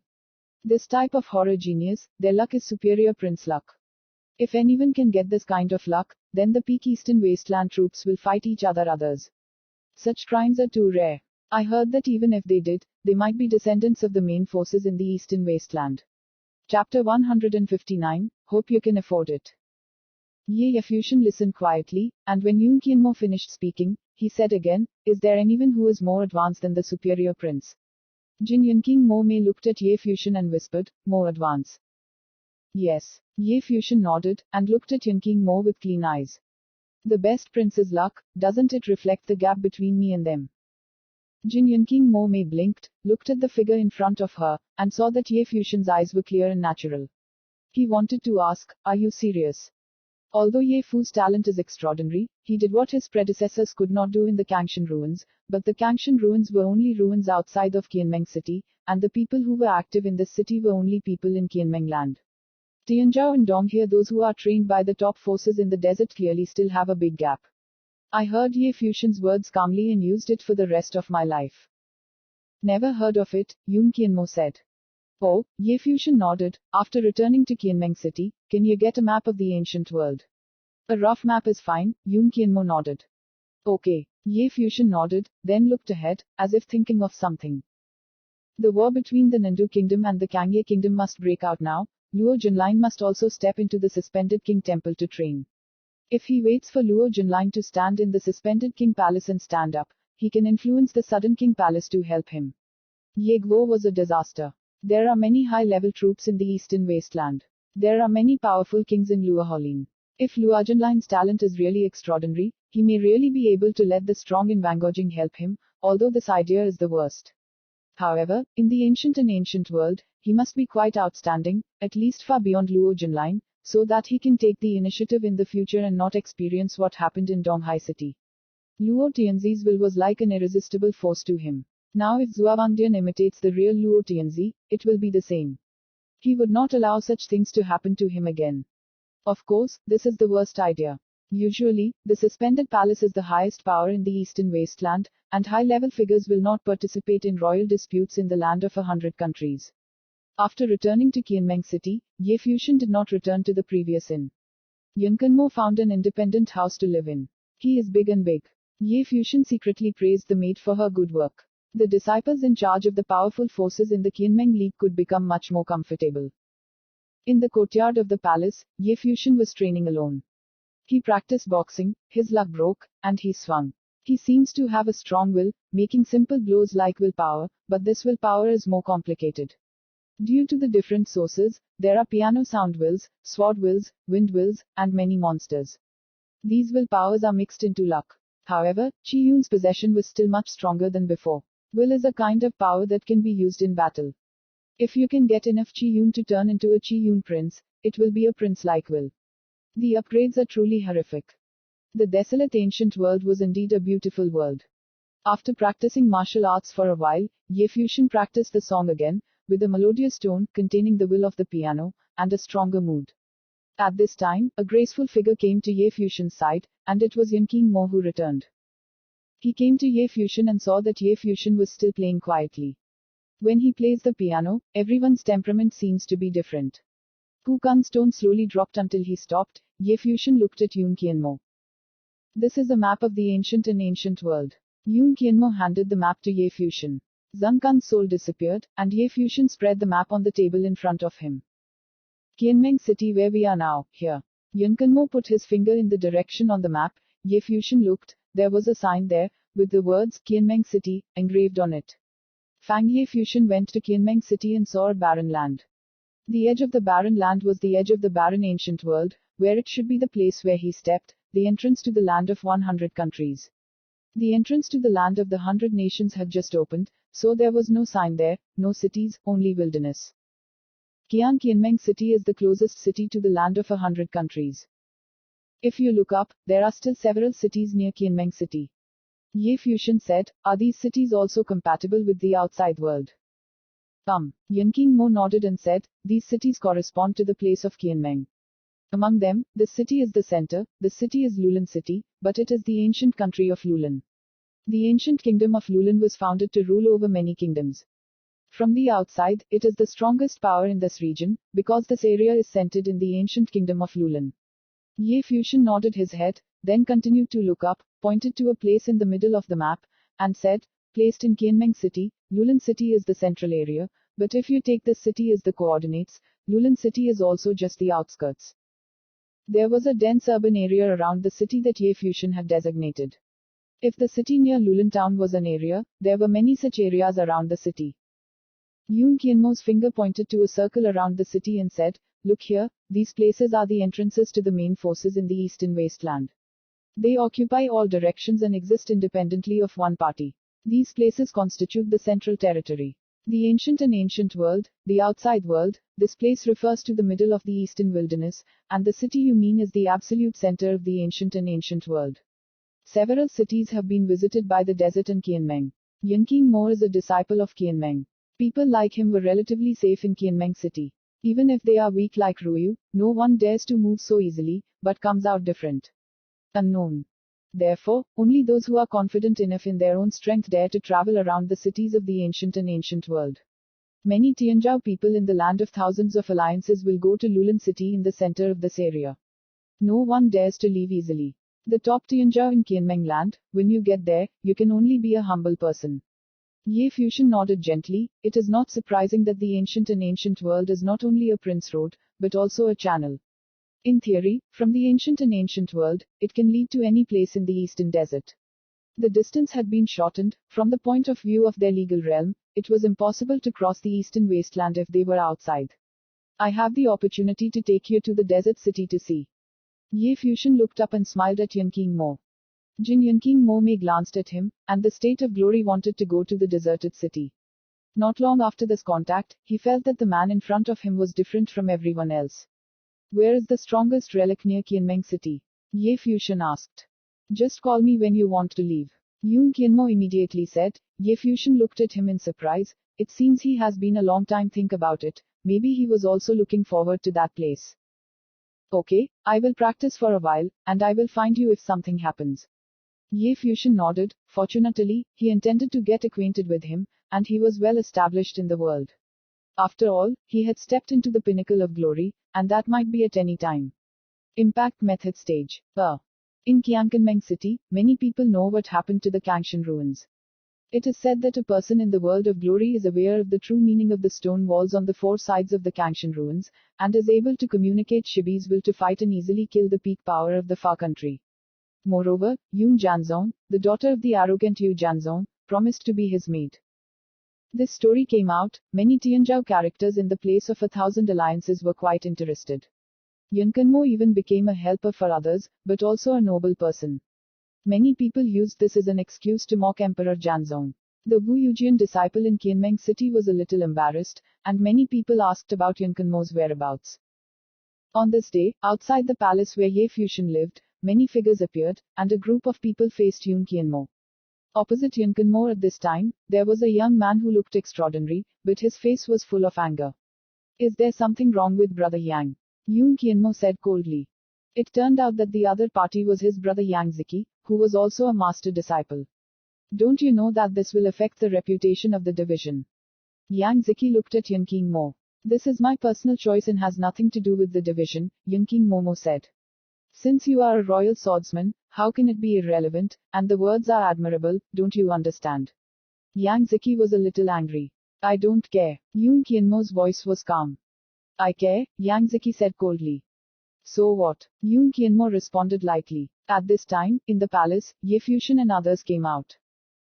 This type of horror genius, their luck is superior prince luck. If anyone can get this kind of luck, then the peak eastern wasteland troops will fight each other others. Such crimes are too rare. I heard that even if they did, they might be descendants of the main forces in the eastern wasteland. Chapter 159, Hope you can afford it. Ye Yefushin listened quietly, and when Yun Qianmo finished speaking, he said again, is there anyone who is more advanced than the superior prince? Jin Yunking Mo Mei looked at Ye Fushin and whispered, more advance. Yes. Ye Fushin nodded, and looked at Yunking Mo with clean eyes. The best prince's luck, doesn't it reflect the gap between me and them? Jin Yunking Mo Mei blinked, looked at the figure in front of her, and saw that Ye Fushin's eyes were clear and natural. He wanted to ask, are you serious? Although Ye Fu's talent is extraordinary, he did what his predecessors could not do in the Kangshan ruins, but the Kangshan ruins were only ruins outside of Qianmeng city, and the people who were active in this city were only people in Qianmeng land. Tianzhao and Donghe, those who are trained by the top forces in the desert, clearly still have a big gap. I heard Ye Fushin's words calmly and used it for the rest of my life. Never heard of it, Yun Qianmo said. Oh, Ye Fushin nodded. After returning to Qianmeng city, can you get a map of the ancient world? A rough map is fine, Yun Qianmo nodded. Okay. Ye Fushin nodded, then looked ahead, as if thinking of something. The war between the Nandu kingdom and the Kangye kingdom must break out now. Luo Junlin must also step into the suspended king temple to train. If he waits for Luo Junlin to stand in the suspended king palace and stand up, he can influence the sudden king palace to help him. Ye Guo was a disaster. There are many high-level troops in the eastern wasteland. There are many powerful kings in Luoholin. If Luo Junlin's talent is really extraordinary, he may really be able to let the strong in Wangojing help him, although this idea is the worst. However, in the ancient world, he must be quite outstanding, at least far beyond Luo Junlin, so that he can take the initiative in the future and not experience what happened in Donghai city. Luo Tianzi's will was like an irresistible force to him. Now if Zhuavangdian imitates the real Luo Tianzi, it will be the same. He would not allow such things to happen to him again. Of course, this is the worst idea. Usually, the suspended palace is the highest power in the eastern wasteland, and high-level figures will not participate in royal disputes in the land of 100 countries. After returning to Qianmeng city, Ye Fushin did not return to the previous inn. Yun Qianmo found an independent house to live in. He is big and big. Ye Fushin secretly praised the maid for her good work. The disciples in charge of the powerful forces in the Qianmeng League could become much more comfortable. In the courtyard of the palace, Ye Fushin was training alone. He practiced boxing, his luck broke, and he swung. He seems to have a strong will, making simple blows like willpower, but this willpower is more complicated. Due to the different sources, there are piano sound wills, sword wills, wind wills, and many monsters. These willpowers are mixed into luck. However, Qi Yun's possession was still much stronger than before. Will is a kind of power that can be used in battle. If you can get enough Qi Yun to turn into a Qi Yun prince, it will be a prince-like will. The upgrades are truly horrific. The desolate ancient world was indeed a beautiful world. After practicing martial arts for a while, Ye Fushin practiced the song again, with a melodious tone, containing the will of the piano, and a stronger mood. At this time, a graceful figure came to Ye Fushin's side, and it was Yun Qianmo who returned. He came to Ye Fushin and saw that Ye Fushin was still playing quietly. When he plays the piano, everyone's temperament seems to be different. Hu Kan's tone slowly dropped until he stopped. Ye Fushin looked at Yun Qianmo. This is a map of the ancient world. Yun Qianmo handed the map to Ye Fushin. Zhang Kan's soul disappeared, and Ye Fushin spread the map on the table in front of him. Qianmeng city, where we are now, here. Yun Qianmo put his finger in the direction on the map. Ye Fushin looked. There was a sign there, with the words Qianmeng city engraved on it. Fang Ye Fushin went to Qianmeng city and saw a barren land. The edge of the barren land was the edge of the barren ancient world, where it should be the place where he stepped, the entrance to the land of 100 countries. The entrance to the land of the 100 nations had just opened, so there was no sign there, no cities, only wilderness. Qianmeng city is the closest city to the land of 100 countries. If you look up, there are still several cities near Qianmeng city. Ye Fushin said, are these cities also compatible with the outside world? Yun Qianmo nodded and said, these cities correspond to the place of Qianmeng. Among them, the city is the center, the city is Lulan city, but it is the ancient country of Lulan. The ancient kingdom of Lulan was founded to rule over many kingdoms. From the outside, it is the strongest power in this region, because this area is centered in the ancient kingdom of Lulan. Ye Fushin nodded his head, then continued to look up, pointed to a place in the middle of the map, and said, placed in Kianmeng City. Lulan City is the central area, but if you take this city as the coordinates, Lulan City is also just the outskirts. There was a dense urban area around the city that Ye Fuxian had designated. If the city near Lulan town was an area, there were many such areas around the city. Yun Qianmo's finger pointed to a circle around the city and said, "Look here, these places are the entrances to the main forces in the eastern wasteland. They occupy all directions and exist independently of one party. These places constitute the central territory. The ancient world, the outside world, this place refers to the middle of the eastern wilderness, and the city you mean is the absolute center of the ancient world. Several cities have been visited by the desert and Kianmeng. Yanqing Mo is a disciple of Kianmeng. People like him were relatively safe in Kianmeng City. Even if they are weak like Ruyu, no one dares to move so easily, but comes out different. Unknown. Therefore, only those who are confident enough in their own strength dare to travel around the cities of the ancient world. Many Tianzhou people in the land of thousands of alliances will go to Lulan City in the center of this area. No one dares to leave easily. The top Tianzhou in Kianmeng land, when you get there, you can only be a humble person." Ye Fuxian nodded gently. It is not surprising that the ancient world is not only a prince road, but also a channel. In theory, from the ancient world, it can lead to any place in the eastern desert. The distance had been shortened. From the point of view of their legal realm, it was impossible to cross the eastern wasteland if they were outside. "I have the opportunity to take you to the desert city to see." Ye Fuxian looked up and smiled at Yanqing Mo. Jin Yanqing Mo Mei glanced at him, and the state of glory wanted to go to the deserted city. Not long after this contact, he felt that the man in front of him was different from everyone else. "Where is the strongest relic near Kianmeng City?" Ye Fuxian asked. "Just call me when you want to leave." Yun Qianmo immediately said. Ye Fuxian looked at him in surprise. It seems he has been a long time think about it. Maybe he was also looking forward to that place. "Okay, I will practice for a while, and I will find you if something happens." Ye Fuxian nodded. Fortunately, he intended to get acquainted with him, and he was well established in the world. After all, he had stepped into the pinnacle of glory, and that might be at any time. Impact Method Stage. In Kianmeng City, many people know what happened to the Kangshan ruins. It is said that a person in the world of glory is aware of the true meaning of the stone walls on the four sides of the Kangshan ruins, and is able to communicate Shibi's will to fight and easily kill the peak power of the far country. Moreover, Yun Janzong, the daughter of the arrogant Yu Janzong, promised to be his maid. This story came out. Many Tianzhou characters in the place of 1,000 alliances were quite interested. Yanqing even became a helper for others, but also a noble person. Many people used this as an excuse to mock Emperor Janzong. The Wu Yujian disciple in Kianmeng City was a little embarrassed, and many people asked about Yanqing's whereabouts. On this day, outside the palace where Ye Fuxian lived, many figures appeared, and a group of people faced Yun Qianmo. Opposite Yanqing at this time, there was a young man who looked extraordinary, but his face was full of anger. "Is there something wrong with Brother Yang?" Yun Qianmo said coldly. It turned out that the other party was his brother Yang Ziki, who was also a master disciple. "Don't you know that this will affect the reputation of the division?" Yang Ziki looked at Yanqing Mo. "This is my personal choice and has nothing to do with the division," Yanqing Momo said. "Since you are a royal swordsman, how can it be irrelevant? And the words are admirable, don't you understand?" Yang Ziki was a little angry. "I don't care." Yun Qianmo's voice was calm. "I care," Yang Ziki said coldly. "So what?" Yun Qianmo responded lightly. At this time, in the palace, Ye Fuxian and others came out.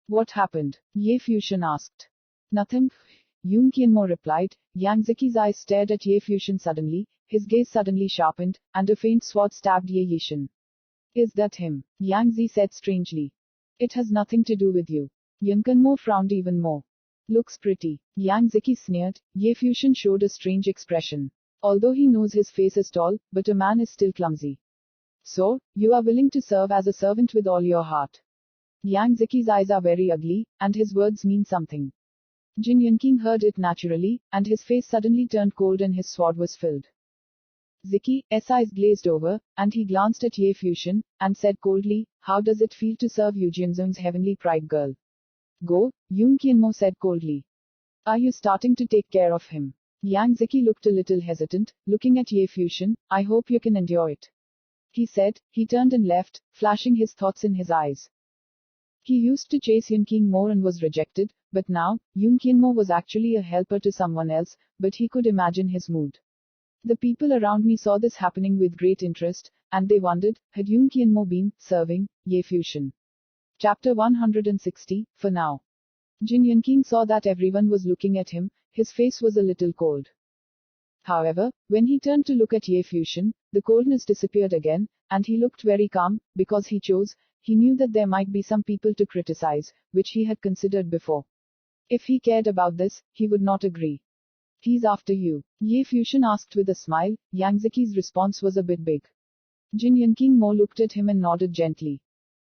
"What happened?" Ye Fuxian asked. "Nothing," Yun Qianmo replied. Yang Ziki's eyes stared at Ye Fuxian suddenly, his gaze suddenly sharpened, and a faint sword stabbed Ye Yishan. "Is that him?" Yang Zi said strangely. "It has nothing to do with you." Yanqing frowned even more. "Looks pretty." Yang Ziki sneered. Ye Fuxian showed a strange expression. Although he knows his face is tall, but a man is still clumsy. "So, you are willing to serve as a servant with all your heart." Yang Ziki's eyes are very ugly, and his words mean something. Jin Yanqing heard it naturally, and his face suddenly turned cold and his sword was filled. Ziki's eyes glazed over, and he glanced at Ye Fuxian, and said coldly, "How does it feel to serve Yu Jianzong's heavenly pride girl?" "Go," Yun Qianmo said coldly. "Are you starting to take care of him?" Yang Ziki looked a little hesitant, looking at Ye Fuxian. "I hope you can endure it," he said. He turned and left, flashing his thoughts in his eyes. He used to chase Yun King Mo and was rejected, but now, Yun King Mo was actually a helper to someone else, but he could imagine his mood. The people around me saw this happening with great interest, and they wondered, had Yun King Mo been serving Ye Fusion? Chapter 160, for now. Jin Yun King saw that everyone was looking at him, his face was a little cold. However, when he turned to look at Ye Fusion, the coldness disappeared again, and he looked very calm, because he knew that there might be some people to criticize, which he had considered before. If he cared about this, he would not agree. He's after you. Ye Fusion asked with a smile. Yang Ziqi's response was a bit big. Jin Yun King Mo looked at him and nodded gently.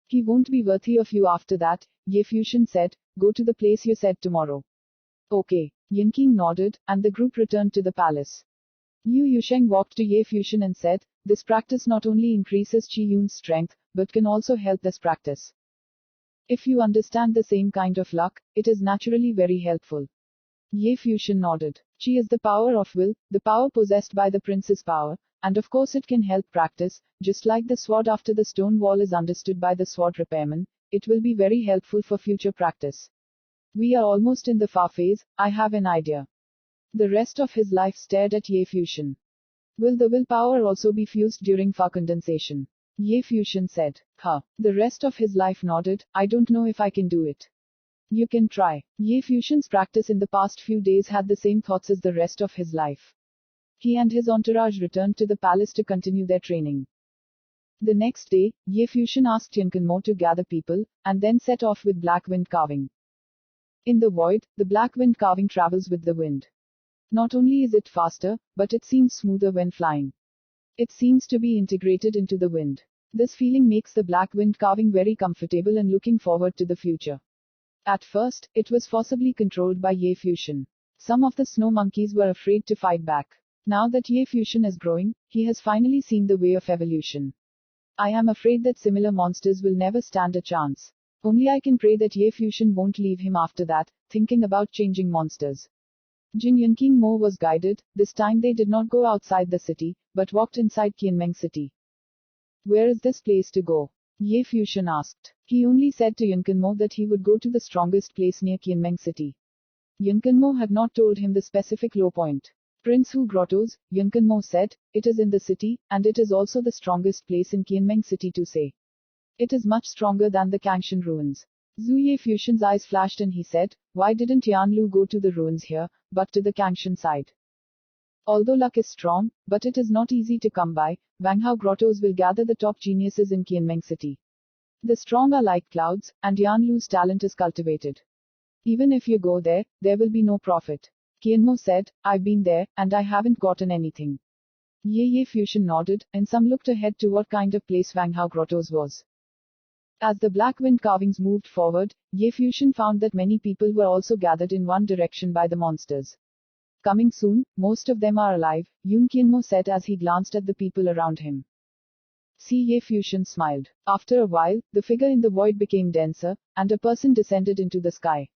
He won't be worthy of you after that, Ye Fusion said. Go to the place you said tomorrow. Okay. Yun King nodded, and the group returned to the palace. Liu Yusheng walked to Ye Fusion and said, this practice not only increases Qi Yun's strength, but can also help this practice. If you understand the same kind of luck, it is naturally very helpful. Ye Fusion nodded. Qi is the power of will, the power possessed by the prince's power, and of course it can help practice, just like the sword after the stone wall is understood by the sword repairman, it will be very helpful for future practice. We are almost in the Fa phase, I have an idea. The rest of his life stared at Ye Fusion. Will the willpower also be fused during Fa condensation? Ye Fusion said. The rest of his life nodded, I don't know if I can do it. You can try. Ye Fusion's practice in the past few days had the same thoughts as the rest of his life. He and his entourage returned to the palace to continue their training. The next day, Ye Fusion asked Yun King Mo to gather people, and then set off with black wind carving. In the void, the black wind carving travels with the wind. Not only is it faster, but it seems smoother when flying. It seems to be integrated into the wind. This feeling makes the black wind carving very comfortable and looking forward to the future. At first, it was forcibly controlled by Ye Fusion. Some of the snow monkeys were afraid to fight back. Now that Ye Fusion is growing, he has finally seen the way of evolution. I am afraid that similar monsters will never stand a chance. Only I can pray that Ye Fusion won't leave him after that, thinking about changing monsters. Jin Yun King Mo was guided. This time they did not go outside the city, but walked inside Qianmeng city. Where is this place to go? Ye Fusion asked. He only said to Yun King Mo that he would go to the strongest place near Qianmeng city. Yun King Mo had not told him the specific low point. Prince Hu Grottoes, Yun King Mo said, it is in the city, and it is also the strongest place in Qianmeng city to say. It is much stronger than the Kangshan ruins. Zhu Ye Fusion's eyes flashed and he said, why didn't Yan Lu go to the ruins here, but to the Kangshan side? Although luck is strong, but it is not easy to come by, Wang Hao Grottoes will gather the top geniuses in Qianmeng city. The strong are like clouds, and Yan Lu's talent is cultivated. Even if you go there, there will be no profit. Qianmo said, I've been there, and I haven't gotten anything. Ye Fusion nodded, and some looked ahead to what kind of place Wang Hao Grottoes was. As the black wind carvings moved forward, Ye Fusion found that many people were also gathered in one direction by the monsters. Coming soon, most of them are alive, Yun Qianmo said as he glanced at the people around him. See, Ye Fusion smiled. After a while, the figure in the void became denser, and a person descended into the sky.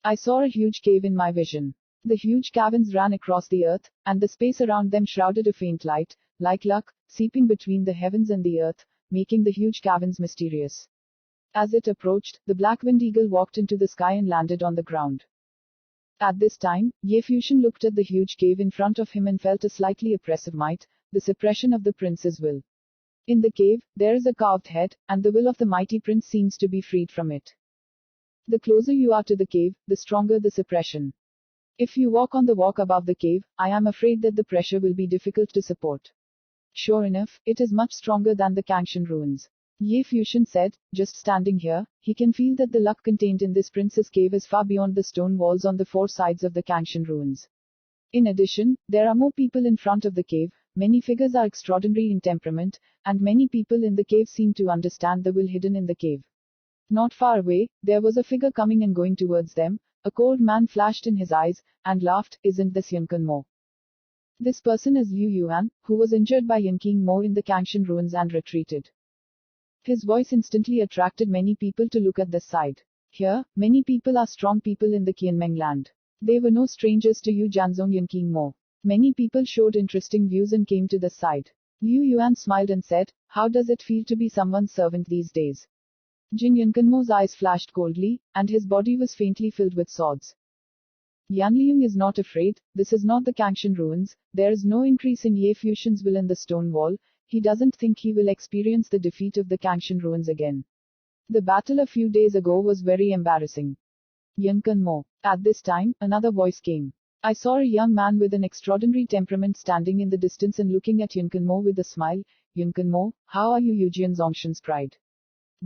I saw a huge cave in my vision. The huge caverns ran across the earth, and the space around them shrouded a faint light, like luck, seeping between the heavens and the earth, making the huge caverns mysterious. As it approached, the black wind eagle walked into the sky and landed on the ground. At this time, Ye Fusion looked at the huge cave in front of him and felt a slightly oppressive might, the suppression of the prince's will. In the cave, there is a carved head, and the will of the mighty prince seems to be freed from it. The closer you are to the cave, the stronger the suppression. If you walk on the walk above the cave, I am afraid that the pressure will be difficult to support. Sure enough, it is much stronger than the Kangshan ruins. Ye Fusion said, just standing here, he can feel that the luck contained in this prince's cave is far beyond the stone walls on the four sides of the Kangshan ruins. In addition, there are more people in front of the cave, many figures are extraordinary in temperament, and many people in the cave seem to understand the will hidden in the cave. Not far away, there was a figure coming and going towards them. A cold man flashed in his eyes, and laughed, isn't this Yun King Mo? This person is Liu Yuan, who was injured by Yun King Mo in the Kangshan ruins and retreated. His voice instantly attracted many people to look at this side. Here, many people are strong people in the Qianmeng land. They were no strangers to Yu Jianzong Yun King Mo. Many people showed interesting views and came to this side. Liu Yuan smiled and said, how does it feel to be someone's servant these days? Jing Yankanmo's eyes flashed coldly, and his body was faintly filled with swords. Yanliang is not afraid, this is not the Kangshan ruins, there is no increase in Ye Fusion's will in the stone wall, he doesn't think he will experience the defeat of the Kangshan ruins again. The battle a few days ago was very embarrassing. Yankanmo. At this time, another voice came. I saw a young man with an extraordinary temperament standing in the distance and looking at Yankanmo with a smile. Yankanmo, how are you? Eugen Zongshan's pride.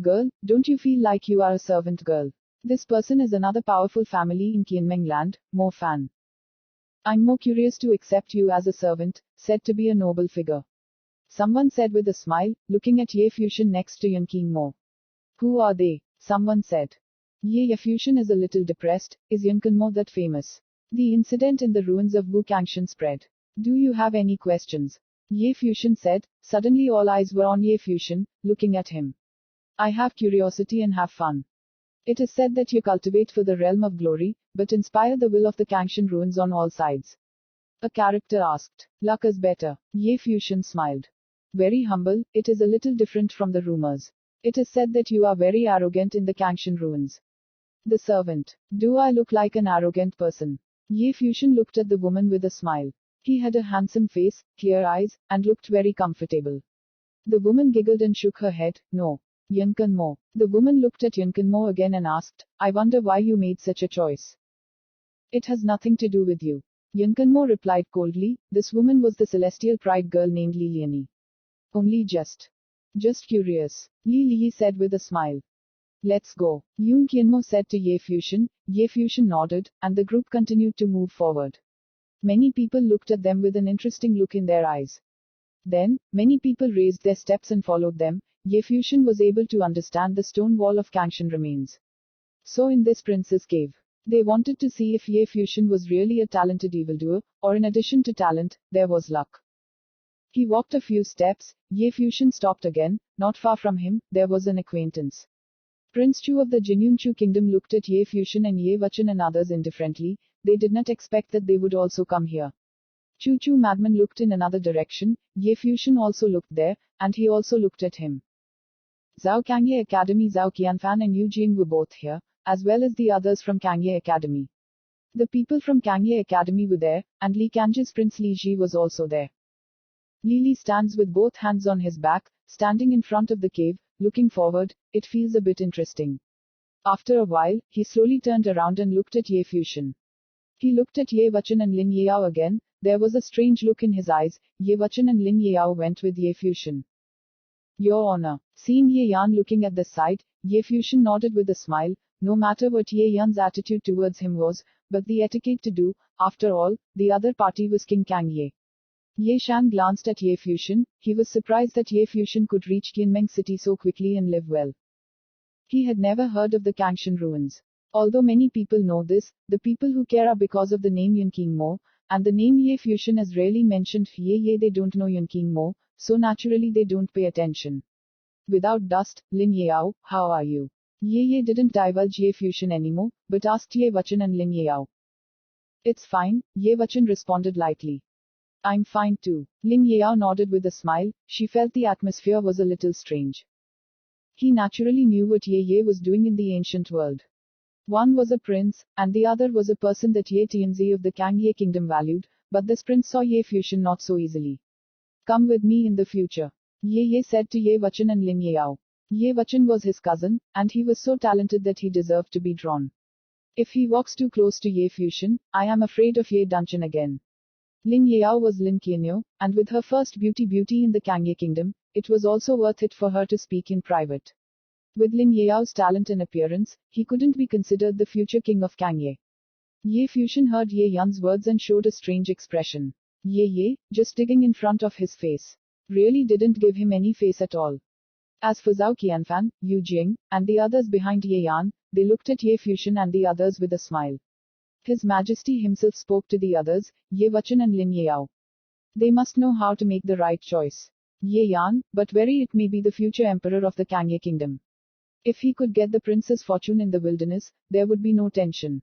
Girl, don't you feel like you are a servant girl? This person is another powerful family in Qianmeng land, Mo Fan. I'm more curious to accept you as a servant, said to be a noble figure. Someone said with a smile, looking at Ye Fusion next to Yankanmo. Who are they? Someone said. Ye Fusion is a little depressed, is Yankanmo that famous? The incident in the ruins of Wu Kangshan spread. Do you have any questions? Ye Fusion said. Suddenly all eyes were on Ye Fusion, looking at him. I have curiosity and have fun. It is said that you cultivate for the realm of glory, but inspire the will of the Kangshan ruins on all sides. A character asked. Luck is better. Ye Fusion smiled. Very humble, it is a little different from the rumors. It is said that you are very arrogant in the Kangshan ruins. The servant. Do I look like an arrogant person? Ye Fusion looked at the woman with a smile. He had a handsome face, clear eyes, and looked very comfortable. The woman giggled and shook her head. No. Yankanmo. The woman looked at Yankanmo again and asked, I wonder why you made such a choice. It has nothing to do with you. Yankanmo replied coldly, this woman was the celestial pride girl named Li Liani. Only just curious. Li Li said with a smile. Let's go. Yun Qianmo said to Ye Fusion. Ye Fusion nodded, and the group continued to move forward. Many people looked at them with an interesting look in their eyes. Then, many people raised their steps and followed them. Ye Fusion was able to understand the stone wall of Kangshan remains. So in this prince's cave, they wanted to see if Ye Fusion was really a talented evildoer, or in addition to talent, there was luck. He walked a few steps. Ye Fusion stopped again. Not far from him, there was an acquaintance. Prince Chu of the Jinyunchu kingdom looked at Ye Fusion and Ye Wuchen and others indifferently. They did not expect that they would also come here. Chu Chu madman looked in another direction. Ye Fusion also looked there, and he also looked at him. Zhao Kangye Academy Zhao Qianfan and Yu Jing were both here, as well as the others from Kangye Academy. The people from Kangye Academy were there, and Li Kanji's Prince Li Ji was also there. Li Li stands with both hands on his back, standing in front of the cave, looking forward. It feels a bit interesting. After a while, he slowly turned around and looked at Ye Fusion. He looked at Ye Wuchen and Lin Yao again. There was a strange look in his eyes. Ye Wuchen and Lin Yao went with Ye Fusion. Your Honor. Seeing Ye Yan looking at the sight, Ye Fusion nodded with a smile. No matter what Ye Yan's attitude towards him was, but the etiquette to do, after all, the other party was King Kangye. Ye Shan glanced at Ye Fusion. He was surprised that Ye Fusion could reach Qianmeng city so quickly and live well. He had never heard of the Kangshan ruins. Although many people know this, the people who care are because of the name Yankanmo, and the name Ye Fusion is rarely mentioned. Ye they don't know Yankanmo, so naturally they don't pay attention. Without dust, Lin Yao, how are you? Ye didn't divulge Ye Fusion anymore, but asked Ye Wuchen and Lin Yao. It's fine, Ye Wuchen responded lightly. I'm fine too. Lin Yao nodded with a smile. She felt the atmosphere was a little strange. He naturally knew what Ye was doing in the ancient world. One was a prince, and the other was a person that Ye Tianzi of the Kangye kingdom valued, but this prince saw Ye Fusion not so easily. Come with me in the future. Ye said to Ye Wuchen and Lin Yao. Ye Wuchen was his cousin, and he was so talented that he deserved to be drawn. If he walks too close to Ye Fusion, I am afraid of Ye Dungeon again. Lin Yao was Lin Qianyo, and with her first beauty in the Kangye kingdom, it was also worth it for her to speak in private. With Lin Yao's talent and appearance, he couldn't be considered the future king of Kangye. Ye Fusion heard Ye Yan's words and showed a strange expression. Ye, just digging in front of his face. Really didn't give him any face at all. As for Zhao Qianfan, Yu Jing, and the others behind Ye Yan, they looked at Ye Fusion and the others with a smile. His Majesty himself spoke to the others, Ye Wuchen and Lin Yao. They must know how to make the right choice. Ye Yan, but very it may be the future emperor of the Kangye kingdom. If he could get the prince's fortune in the wilderness, there would be no tension.